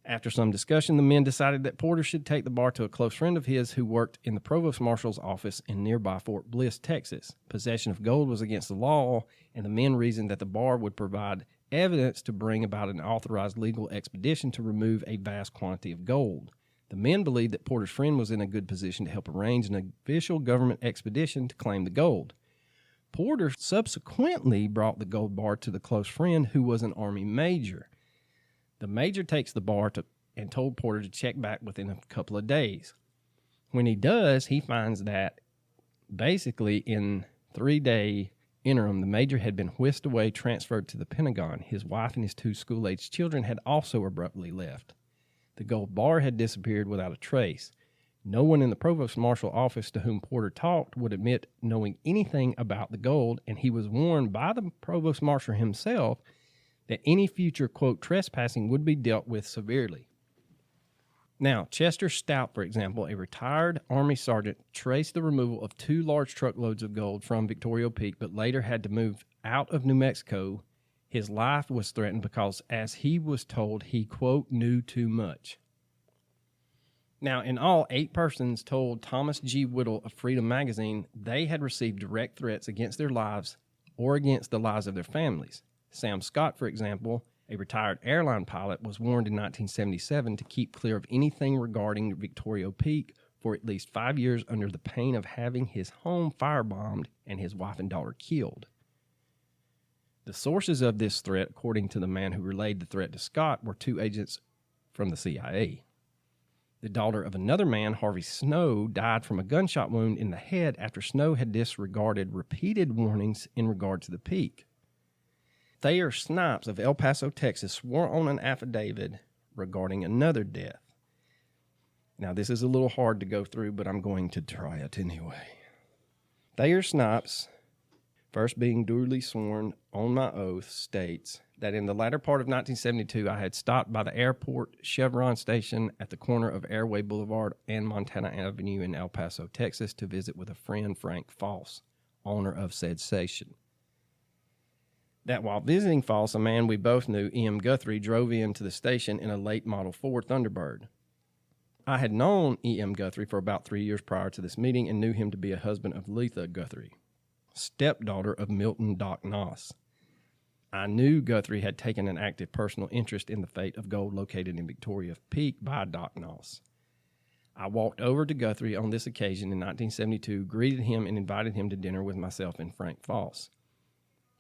After some discussion, the men decided that Porter should take the bar to a close friend of his who worked in the provost marshal's office in nearby Fort Bliss, Texas. Possession of gold was against the law, and the men reasoned that the bar would provide evidence to bring about an authorized legal expedition to remove a vast quantity of gold. The men believed that Porter's friend was in a good position to help arrange an official government expedition to claim the gold. Porter subsequently brought the gold bar to the close friend, who was an Army major. The major takes the bar and told Porter to check back within a couple of days. When he does, he finds that basically in 3-day interim, the major had been whisked away, transferred to the Pentagon. His wife and his 2 school-aged children had also abruptly left. The gold bar had disappeared without a trace. No one in the provost marshal office to whom Porter talked would admit knowing anything about the gold, and he was warned by the provost marshal himself that any future, quote, trespassing would be dealt with severely. Now, Chester Stout, for example, a retired Army sergeant, traced the removal of 2 large truckloads of gold from Victorio Peak, but later had to move out of New Mexico. His life was threatened because, as he was told, he, quote, knew too much. Now, in all, 8 persons told Thomas G. Whittle of Freedom Magazine they had received direct threats against their lives or against the lives of their families. Sam Scott, for example, a retired airline pilot, was warned in 1977 to keep clear of anything regarding Victorio Peak for at least 5 years under the pain of having his home firebombed and his wife and daughter killed. The sources of this threat, according to the man who relayed the threat to Scott, were 2 agents from the CIA. The daughter of another man, Harvey Snow, died from a gunshot wound in the head after Snow had disregarded repeated warnings in regard to the peak. Thayer Snipes of El Paso, Texas, swore on an affidavit regarding another death. Now, this is a little hard to go through, but I'm going to try it anyway. Thayer Snipes, first being duly sworn on my oath, states that in the latter part of 1972, I had stopped by the airport Chevron station at the corner of Airway Boulevard and Montana Avenue in El Paso, Texas, to visit with a friend, Frank Foss, owner of said station. That while visiting Foss, a man we both knew, E.M. Guthrie, drove into the station in a late Model 4 Thunderbird. I had known E.M. Guthrie for about 3 years prior to this meeting and knew him to be a husband of Letha Guthrie, stepdaughter of Milton Doc Noss. I knew Guthrie had taken an active personal interest in the fate of gold located in Victoria Peak by Doc Noss. I walked over to Guthrie on this occasion in 1972, greeted him, and invited him to dinner with myself and Frank Foss.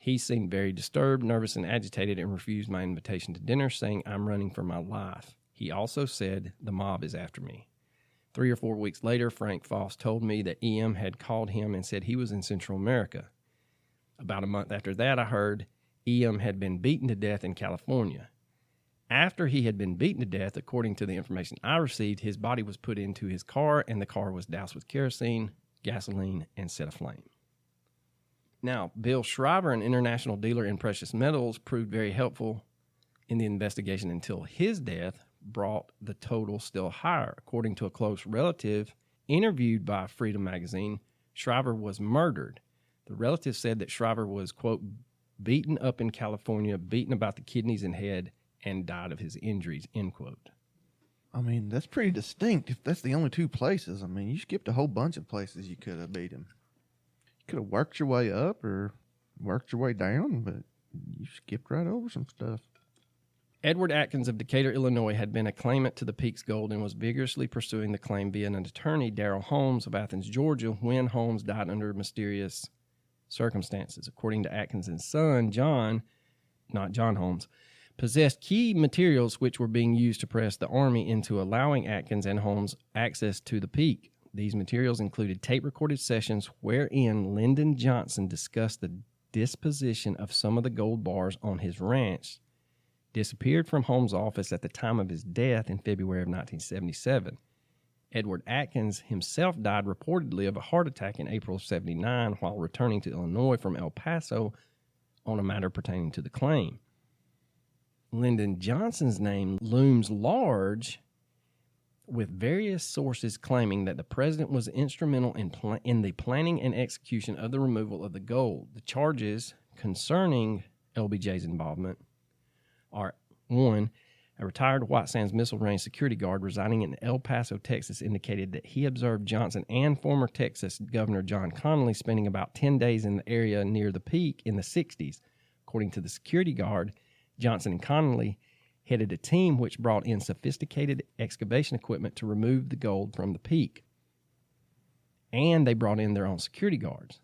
He seemed very disturbed, nervous, and agitated and refused my invitation to dinner, saying, "I'm running for my life." He also said, "The mob is after me." 3 or 4 weeks later, Frank Foss told me that E.M. had called him and said he was in Central America. About a month after that, I heard E.M. had been beaten to death in California. After he had been beaten to death, according to the information I received, his body was put into his car, and the car was doused with kerosene, gasoline, and set aflame. Now, Bill Shriver, an international dealer in precious metals, proved very helpful in the investigation until his death brought the total still higher. According to a close relative interviewed by Freedom Magazine, Shriver was murdered. The relatives said that Shriver was, quote, beaten up in California, beaten about the kidneys and head, and died of his injuries, end quote. I mean, that's pretty distinct if that's the only two places. I mean, you skipped a whole bunch of places you could have beat him. You could have worked your way up or worked your way down, but you skipped right over some stuff. Edward Atkins of Decatur, Illinois, had been a claimant to the Peaks Gold and was vigorously pursuing the claim via an attorney, Darrell Holmes of Athens, Georgia, when Holmes died under mysterious circumstances. According to Atkins' son, John, not John Holmes, possessed key materials which were being used to press the Army into allowing Atkins and Holmes access to the peak. These materials included tape-recorded sessions wherein Lyndon Johnson discussed the disposition of some of the gold bars on his ranch, disappeared from Holmes' office at the time of his death in February of 1977. Edward Atkins himself died reportedly of a heart attack in April of 1979 while returning to Illinois from El Paso on a matter pertaining to the claim. Lyndon Johnson's name looms large, with various sources claiming that the president was instrumental in the planning and execution of the removal of the gold. The charges concerning LBJ's involvement are, 1, a retired White Sands Missile Range security guard residing in El Paso, Texas, indicated that he observed Johnson and former Texas Governor John Connally spending about 10 days in the area near the peak in the 60s. According to the security guard, Johnson and Connally headed a team which brought in sophisticated excavation equipment to remove the gold from the peak. And they brought in their own security guards.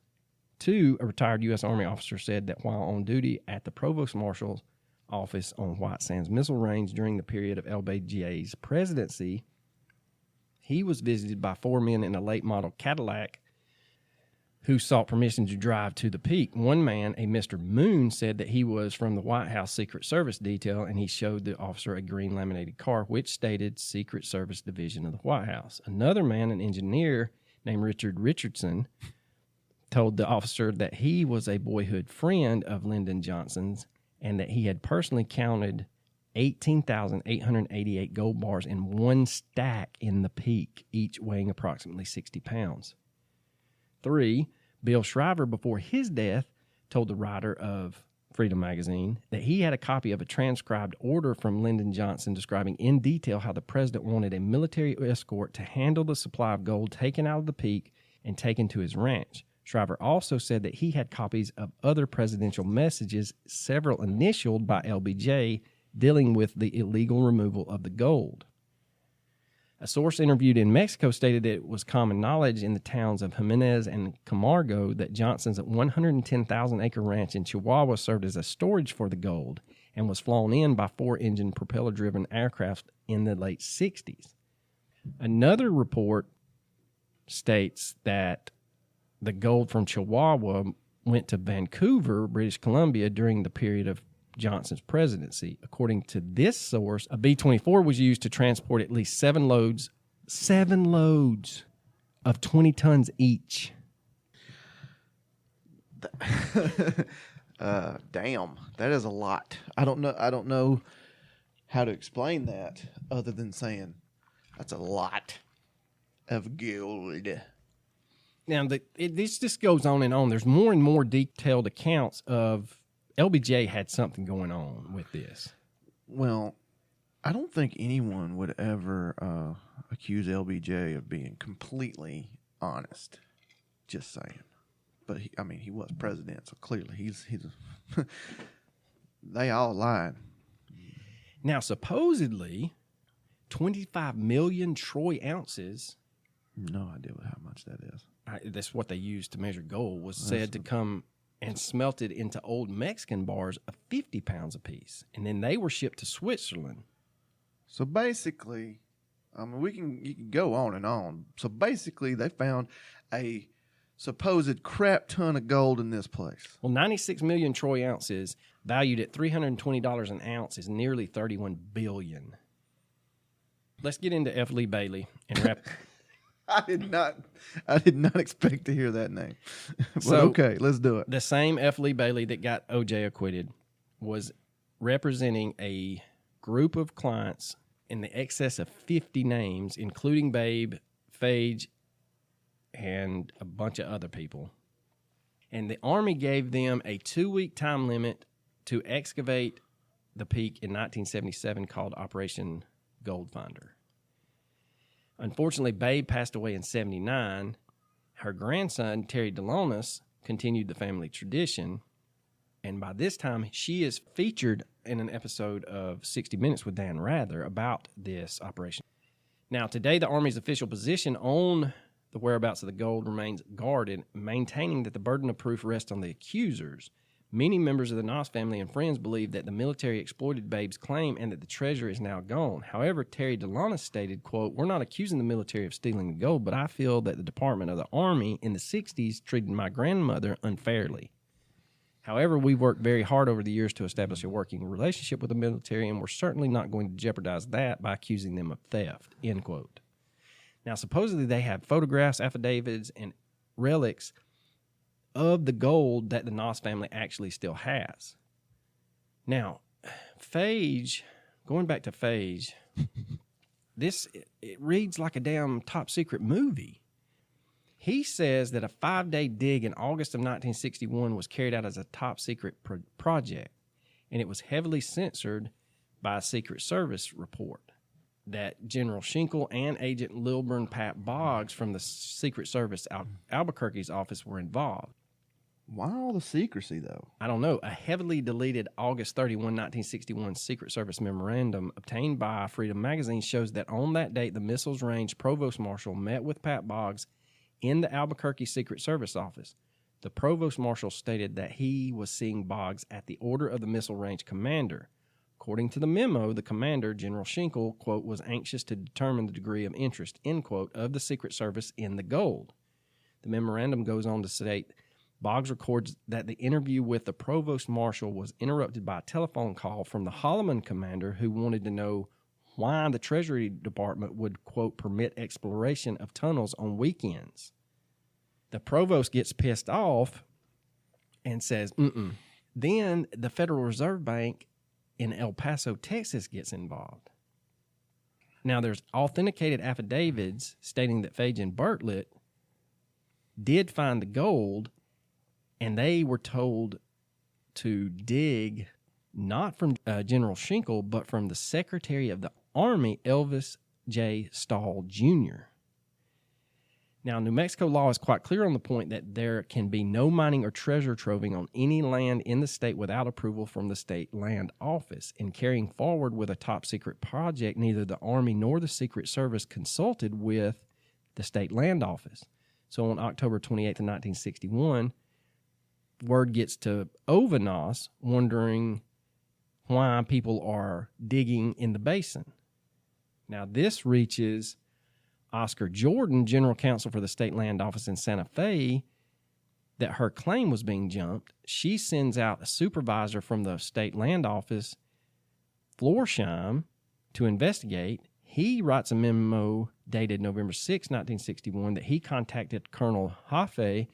2, a retired U.S. Army officer said that while on duty at the Provost Marshal's office on White Sands Missile Range during the period of LBJ's presidency, he was visited by 4 men in a late model Cadillac who sought permission to drive to the peak. One man, a Mr. Moon, said that he was from the White House Secret Service detail, and he showed the officer a green laminated car which stated Secret Service Division of the White House. Another man, an engineer named Richard Richardson, told the officer that he was a boyhood friend of Lyndon Johnson's and that he had personally counted 18,888 gold bars in one stack in the peak, each weighing approximately 60 pounds. 3, Bill Shriver, before his death, told the writer of Freedom Magazine that he had a copy of a transcribed order from Lyndon Johnson describing in detail how the president wanted a military escort to handle the supply of gold taken out of the peak and taken to his ranch. Shriver also said that he had copies of other presidential messages, several initialed by LBJ, dealing with the illegal removal of the gold. A source interviewed in Mexico stated that it was common knowledge in the towns of Jimenez and Camargo that Johnson's 110,000-acre ranch in Chihuahua served as a storage for the gold and was flown in by 4-engine propeller-driven aircraft in the late 60s. Another report states that the gold from Chihuahua went to Vancouver, British Columbia, during the period of Johnson's presidency. According to this source, a B-24 was used to transport at least 7 loads of 20 tons each. Damn, that is a lot. I don't know how to explain that other than saying that's a lot of gold. Now, this just goes on and on. There's more and more detailed accounts of LBJ had something going on with this. Well, I don't think anyone would ever accuse LBJ of being completely honest. Just saying. But he was president, so clearly he's they all lied. Now, supposedly, 25 million troy ounces. No idea how much that is. That's what they used to measure gold. Was said to come and smelted into old Mexican bars of 50 pounds apiece. And then they were shipped to Switzerland. So basically, you can go on and on. So basically, they found a supposed crap ton of gold in this place. Well, 96 million troy ounces, valued at $320 an ounce, is nearly $31 billion. Let's get into F. Lee Bailey and wrap. I did not expect to hear that name. But so, okay, let's do it. The same F. Lee Bailey that got O.J. acquitted was representing a group of clients in the excess of 50 names, including Babe, Phage, and a bunch of other people. And the Army gave them a 2-week time limit to excavate the peak in 1977 called Operation Gold Finder. Unfortunately, Babe passed away in 79. Her grandson, Terry Delonis, continued the family tradition. And by this time, she is featured in an episode of 60 Minutes with Dan Rather about this operation. Now, today, the Army's official position on the whereabouts of the gold remains guarded, maintaining that the burden of proof rests on the accusers. Many members of the Noss family and friends believe that the military exploited Babe's claim and that the treasure is now gone. However, Terry Delonis stated, quote, "We're not accusing the military of stealing the gold, but I feel that the Department of the Army in the 60s treated my grandmother unfairly. However, we've worked very hard over the years to establish a working relationship with the military, and we're certainly not going to jeopardize that by accusing them of theft," end quote. Now, supposedly they have photographs, affidavits, and relics of the gold that the Noss family actually still has. Now, Phage, going back to Phage, it reads like a damn top secret movie. He says that a 5-day dig in August of 1961 was carried out as a top secret project, and it was heavily censored by a Secret Service report that General Schenkel and Agent Lilburn Pat Boggs from the Secret Service Albuquerque's office were involved. Why all the secrecy, though? I don't know. A heavily deleted August 31, 1961 Secret Service memorandum obtained by Freedom Magazine shows that on that date, the Missiles Range Provost Marshal met with Pat Boggs in the Albuquerque Secret Service office. The Provost Marshal stated that he was seeing Boggs at the order of the Missile Range Commander. According to the memo, the commander, General Schenkel, quote, "was anxious to determine the degree of interest," end quote, of the Secret Service in the gold. The memorandum goes on to state, Boggs records that the interview with the Provost Marshal was interrupted by a telephone call from the Holloman commander who wanted to know why the Treasury Department would, quote, "permit exploration of tunnels on weekends." The provost gets pissed off and says, Then the Federal Reserve Bank in El Paso, Texas gets involved. Now, there's authenticated affidavits stating that Phage and Bartlett did find the gold, and they were told to dig not from General Schenkel, but from the Secretary of the Army, Elvis J. Stahl, Jr. Now, New Mexico law is quite clear on the point that there can be no mining or treasure troving on any land in the state without approval from the state land office. In carrying forward with a top secret project, neither the Army nor the Secret Service consulted with the state land office. So on October 28th of 1961, word gets to Ovanos wondering why people are digging in the basin. Now, this reaches Oscar Jordan, general counsel for the state land office in Santa Fe, that her claim was being jumped. She sends out a supervisor from the state land office, Florsheim, to investigate. He writes a memo dated November 6, 1961, that he contacted Colonel Jaffe,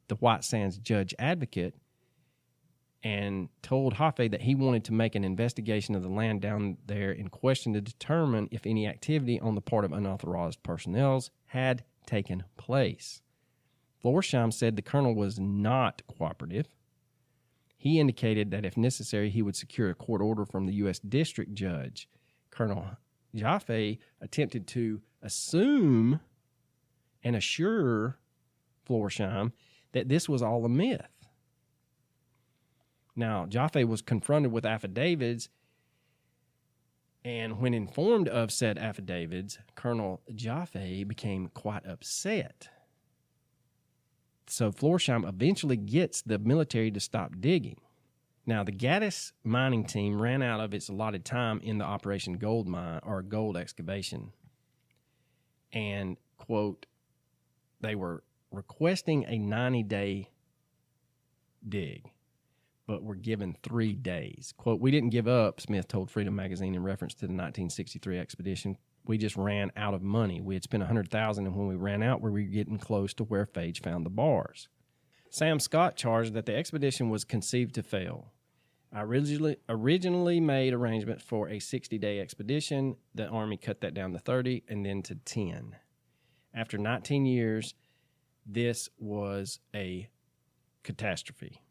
the White Sands judge advocate, and told Jaffe that he wanted to make an investigation of the land down there in question to determine if any activity on the part of unauthorized personnel had taken place. Florsheim said the colonel was not cooperative. He indicated that if necessary, he would secure a court order from the U.S. District Judge. Colonel Jaffe attempted to assume and assure Florsheim that this was all a myth. Now, Jaffe was confronted with affidavits, and when informed of said affidavits, Colonel Jaffe became quite upset. So Florsheim eventually gets the military to stop digging. Now, the Gaddis mining team ran out of its allotted time in the Operation Gold Mine or gold excavation, and, quote, they were requesting a 90-day dig, but were given 3 days. Quote, "We didn't give up," Smith told Freedom Magazine in reference to the 1963 expedition. "We just ran out of money. We had spent $100,000, and when we ran out, we were getting close to where Phage found the bars." Sam Scott charged that the expedition was conceived to fail. "I originally made arrangements for a 60-day expedition. The Army cut that down to 30 and then to 10. After 19 years, this was a catastrophe.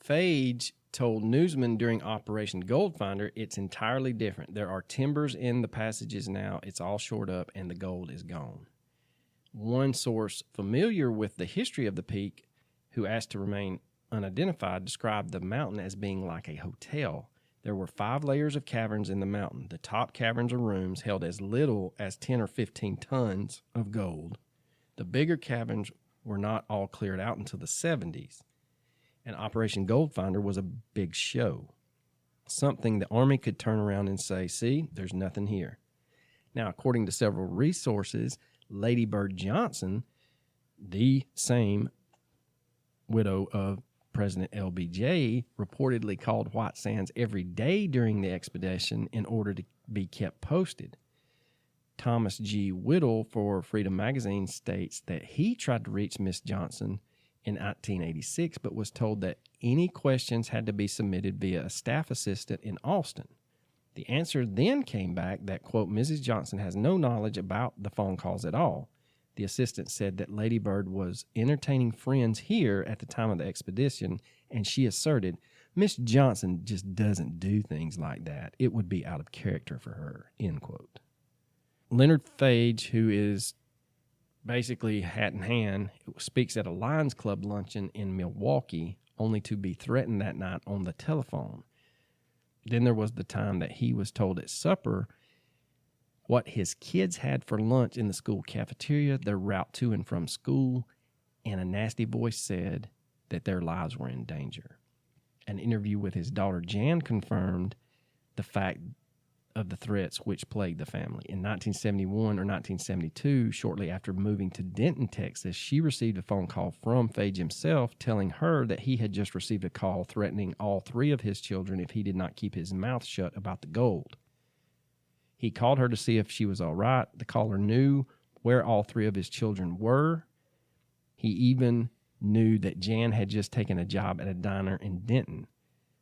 Phage told newsmen during Operation Goldfinder it's entirely different. There are timbers in the passages now. It's all shored up, and the gold is gone. One source familiar with the history of the peak, who asked to remain unidentified, described the mountain as being like a hotel. There were 5 layers of caverns in the mountain. The top caverns or rooms held as little as 10 or 15 tons of gold. The bigger caverns were not all cleared out until the 70s. And Operation Goldfinder was a big show. Something the Army could turn around and say, see, there's nothing here. Now, according to several resources, Lady Bird Johnson, the same widow of President LBJ, reportedly called White Sands every day during the expedition in order to be kept posted. Thomas G. Whittle for Freedom Magazine states that he tried to reach Miss Johnson in 1986, but was told that any questions had to be submitted via a staff assistant in Austin. The answer then came back that, quote, Mrs. Johnson has no knowledge about the phone calls at all. The assistant said that Lady Bird was entertaining friends here at the time of the expedition, and she asserted, Miss Johnson just doesn't do things like that. It would be out of character for her, end quote. Leonard Phage, who is basically hat in hand, speaks at a Lions Club luncheon in Milwaukee, only to be threatened that night on the telephone. Then there was the time that he was told at supper what his kids had for lunch in the school cafeteria, their route to and from school, and a nasty voice said that their lives were in danger. An interview with his daughter Jan confirmed the fact of the threats which plagued the family. In 1971 or 1972, shortly after moving to Denton, Texas, she received a phone call from Phage himself telling her that he had just received a call threatening all 3 of his children if he did not keep his mouth shut about the gold. He called her to see if she was all right. The caller knew where all 3 of his children were. He even knew that Jan had just taken a job at a diner in Denton.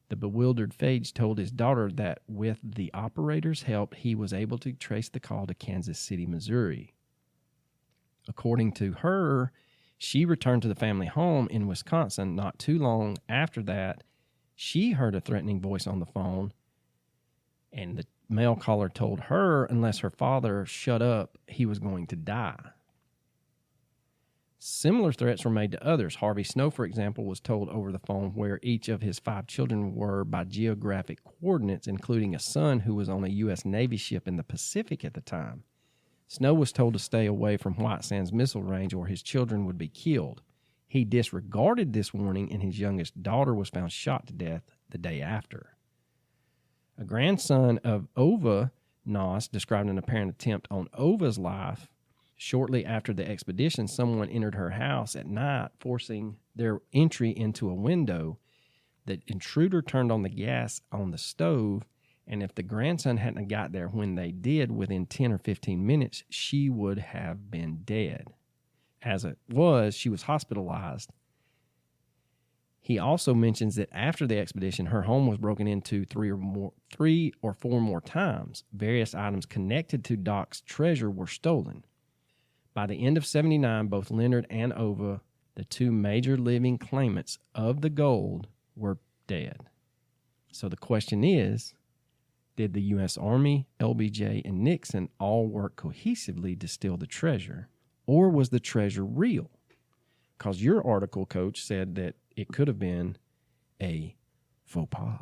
The bewildered Phage told his daughter that with the operator's help, he was able to trace the call to Kansas City, Missouri. According to her, she returned to the family home in Wisconsin. Not too long after that, she heard a threatening voice on the phone, and the male caller told her unless her father shut up, he was going to die. Similar threats were made to others. Harvey Snow, for example, was told over the phone where each of his 5 children were by geographic coordinates, including a son who was on a U.S. Navy ship in the Pacific at the time. Snow was told to stay away from White Sands missile range or his children would be killed. He disregarded this warning, and his youngest daughter was found shot to death the day after. A grandson of Ova Noss described an apparent attempt on Ova's life. Shortly after the expedition, someone entered her house at night, forcing their entry into a window. The intruder turned on the gas on the stove, and if the grandson hadn't got there when they did, within 10 or 15 minutes, she would have been dead. As it was, she was hospitalized. He also mentions that after the expedition, her home was broken into 3 or 4 more times. Various items connected to Doc's treasure were stolen. By the end of 1979, both Leonard and Ova, the 2 major living claimants of the gold, were dead. So the question is, did the U.S. Army, LBJ, and Nixon all work cohesively to steal the treasure, or was the treasure real? Because your article, Coach, said that it could have been a faux pas.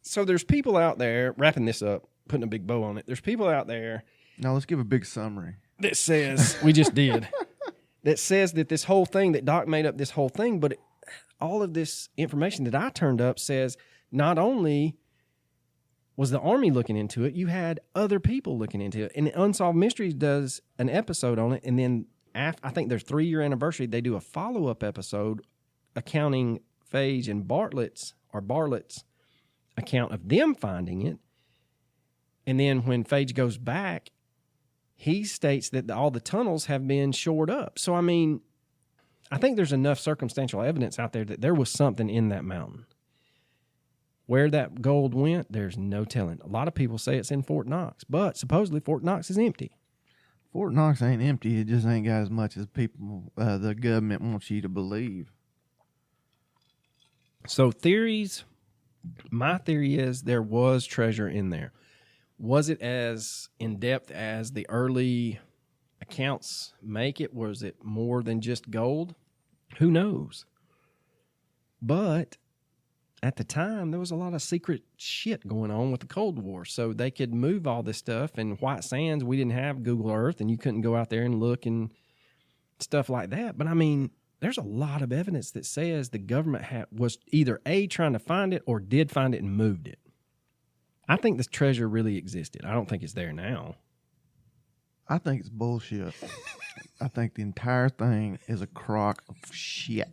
So there's people out there, wrapping this up, putting a big bow on it, there's people out there. Now let's give a big summary. That says, we just did, that says that this whole thing, that Doc made up this whole thing, but all of this information that I turned up says not only was the Army looking into it, you had other people looking into it. And Unsolved Mysteries does an episode on it, and then I think their 3-year anniversary, they do a follow-up episode accounting Phage and Bartlett's account of them finding it. And then when Phage goes back, he states that all the tunnels have been shored up. So, I mean, I think there's enough circumstantial evidence out there that there was something in that mountain. Where that gold went, there's no telling. A lot of people say it's in Fort Knox, but supposedly Fort Knox is empty. Fort Knox ain't empty. It just ain't got as much as people, the government wants you to believe. So theories, my theory is there was treasure in there. Was it as in-depth as the early accounts make it? Was it more than just gold? Who knows? But at the time, there was a lot of secret shit going on with the Cold War. So they could move all this stuff. And White Sands, we didn't have Google Earth, and you couldn't go out there and look and stuff like that. But I mean, there's a lot of evidence that says the government was either A, trying to find it, or did find it and moved it. I think this treasure really existed. I don't think it's there now. I think it's bullshit. I think the entire thing is a crock of shit.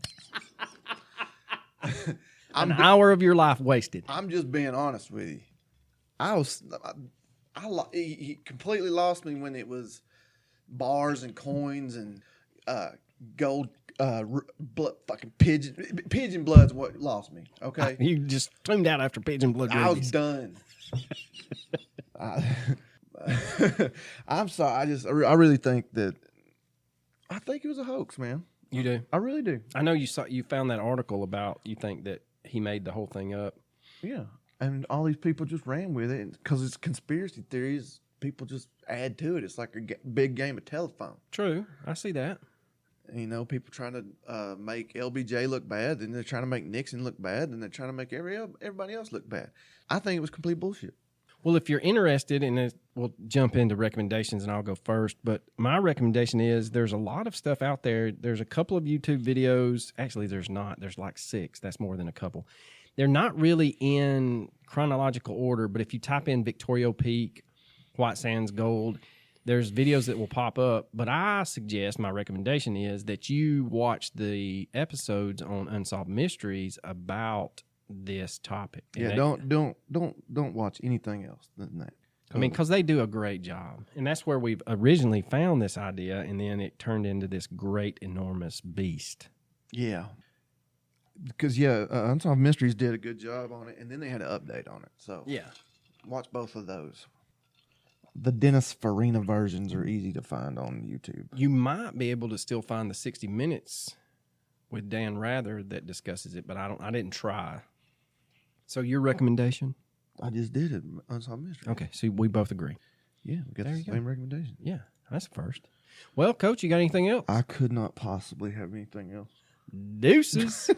An hour of your life wasted. I'm just being honest with you. He completely lost me when it was bars and coins and gold, fucking pigeon blood's what lost me. Okay, You just tuned out after pigeon blood. I was done. I'm sorry. I really think that. I think it was a hoax, man. You do? I really do. I know you found that article about you think that he made the whole thing up. Yeah, and all these people just ran with it because it's conspiracy theories. People just add to it. It's like a big game of telephone. True, I see that. You know, people trying to make LBJ look bad, then they're trying to make Nixon look bad, and they're trying to make everybody else look bad. I think it was complete bullshit. Well, if you're interested, and we'll jump into recommendations, and I'll go first. But my recommendation is there's a lot of stuff out there. There's a couple of YouTube videos. Actually, there's not. There's like 6. That's more than a couple. They're not really in chronological order, but if you type in Victorio Peak, White Sands Gold, there's videos that will pop up. But I suggest, my recommendation is that you watch the episodes on Unsolved Mysteries about this topic. Yeah, don't watch anything else than that. I mean, because they do a great job. And that's where we've originally found this idea, and then it turned into this great, enormous beast. Yeah. Because, Unsolved Mysteries did a good job on it, and then they had an update on it. So, yeah, watch both of those. The Dennis Farina versions are easy to find on YouTube. You might be able to still find the 60 Minutes with Dan Rather that discusses it, but I didn't try. So your recommendation? I just did it, Unsolved Mysteries. Okay, so we both agree. Yeah, we got the same recommendation. Yeah, that's the first. Well, Coach, you got anything else? I could not possibly have anything else. Deuces.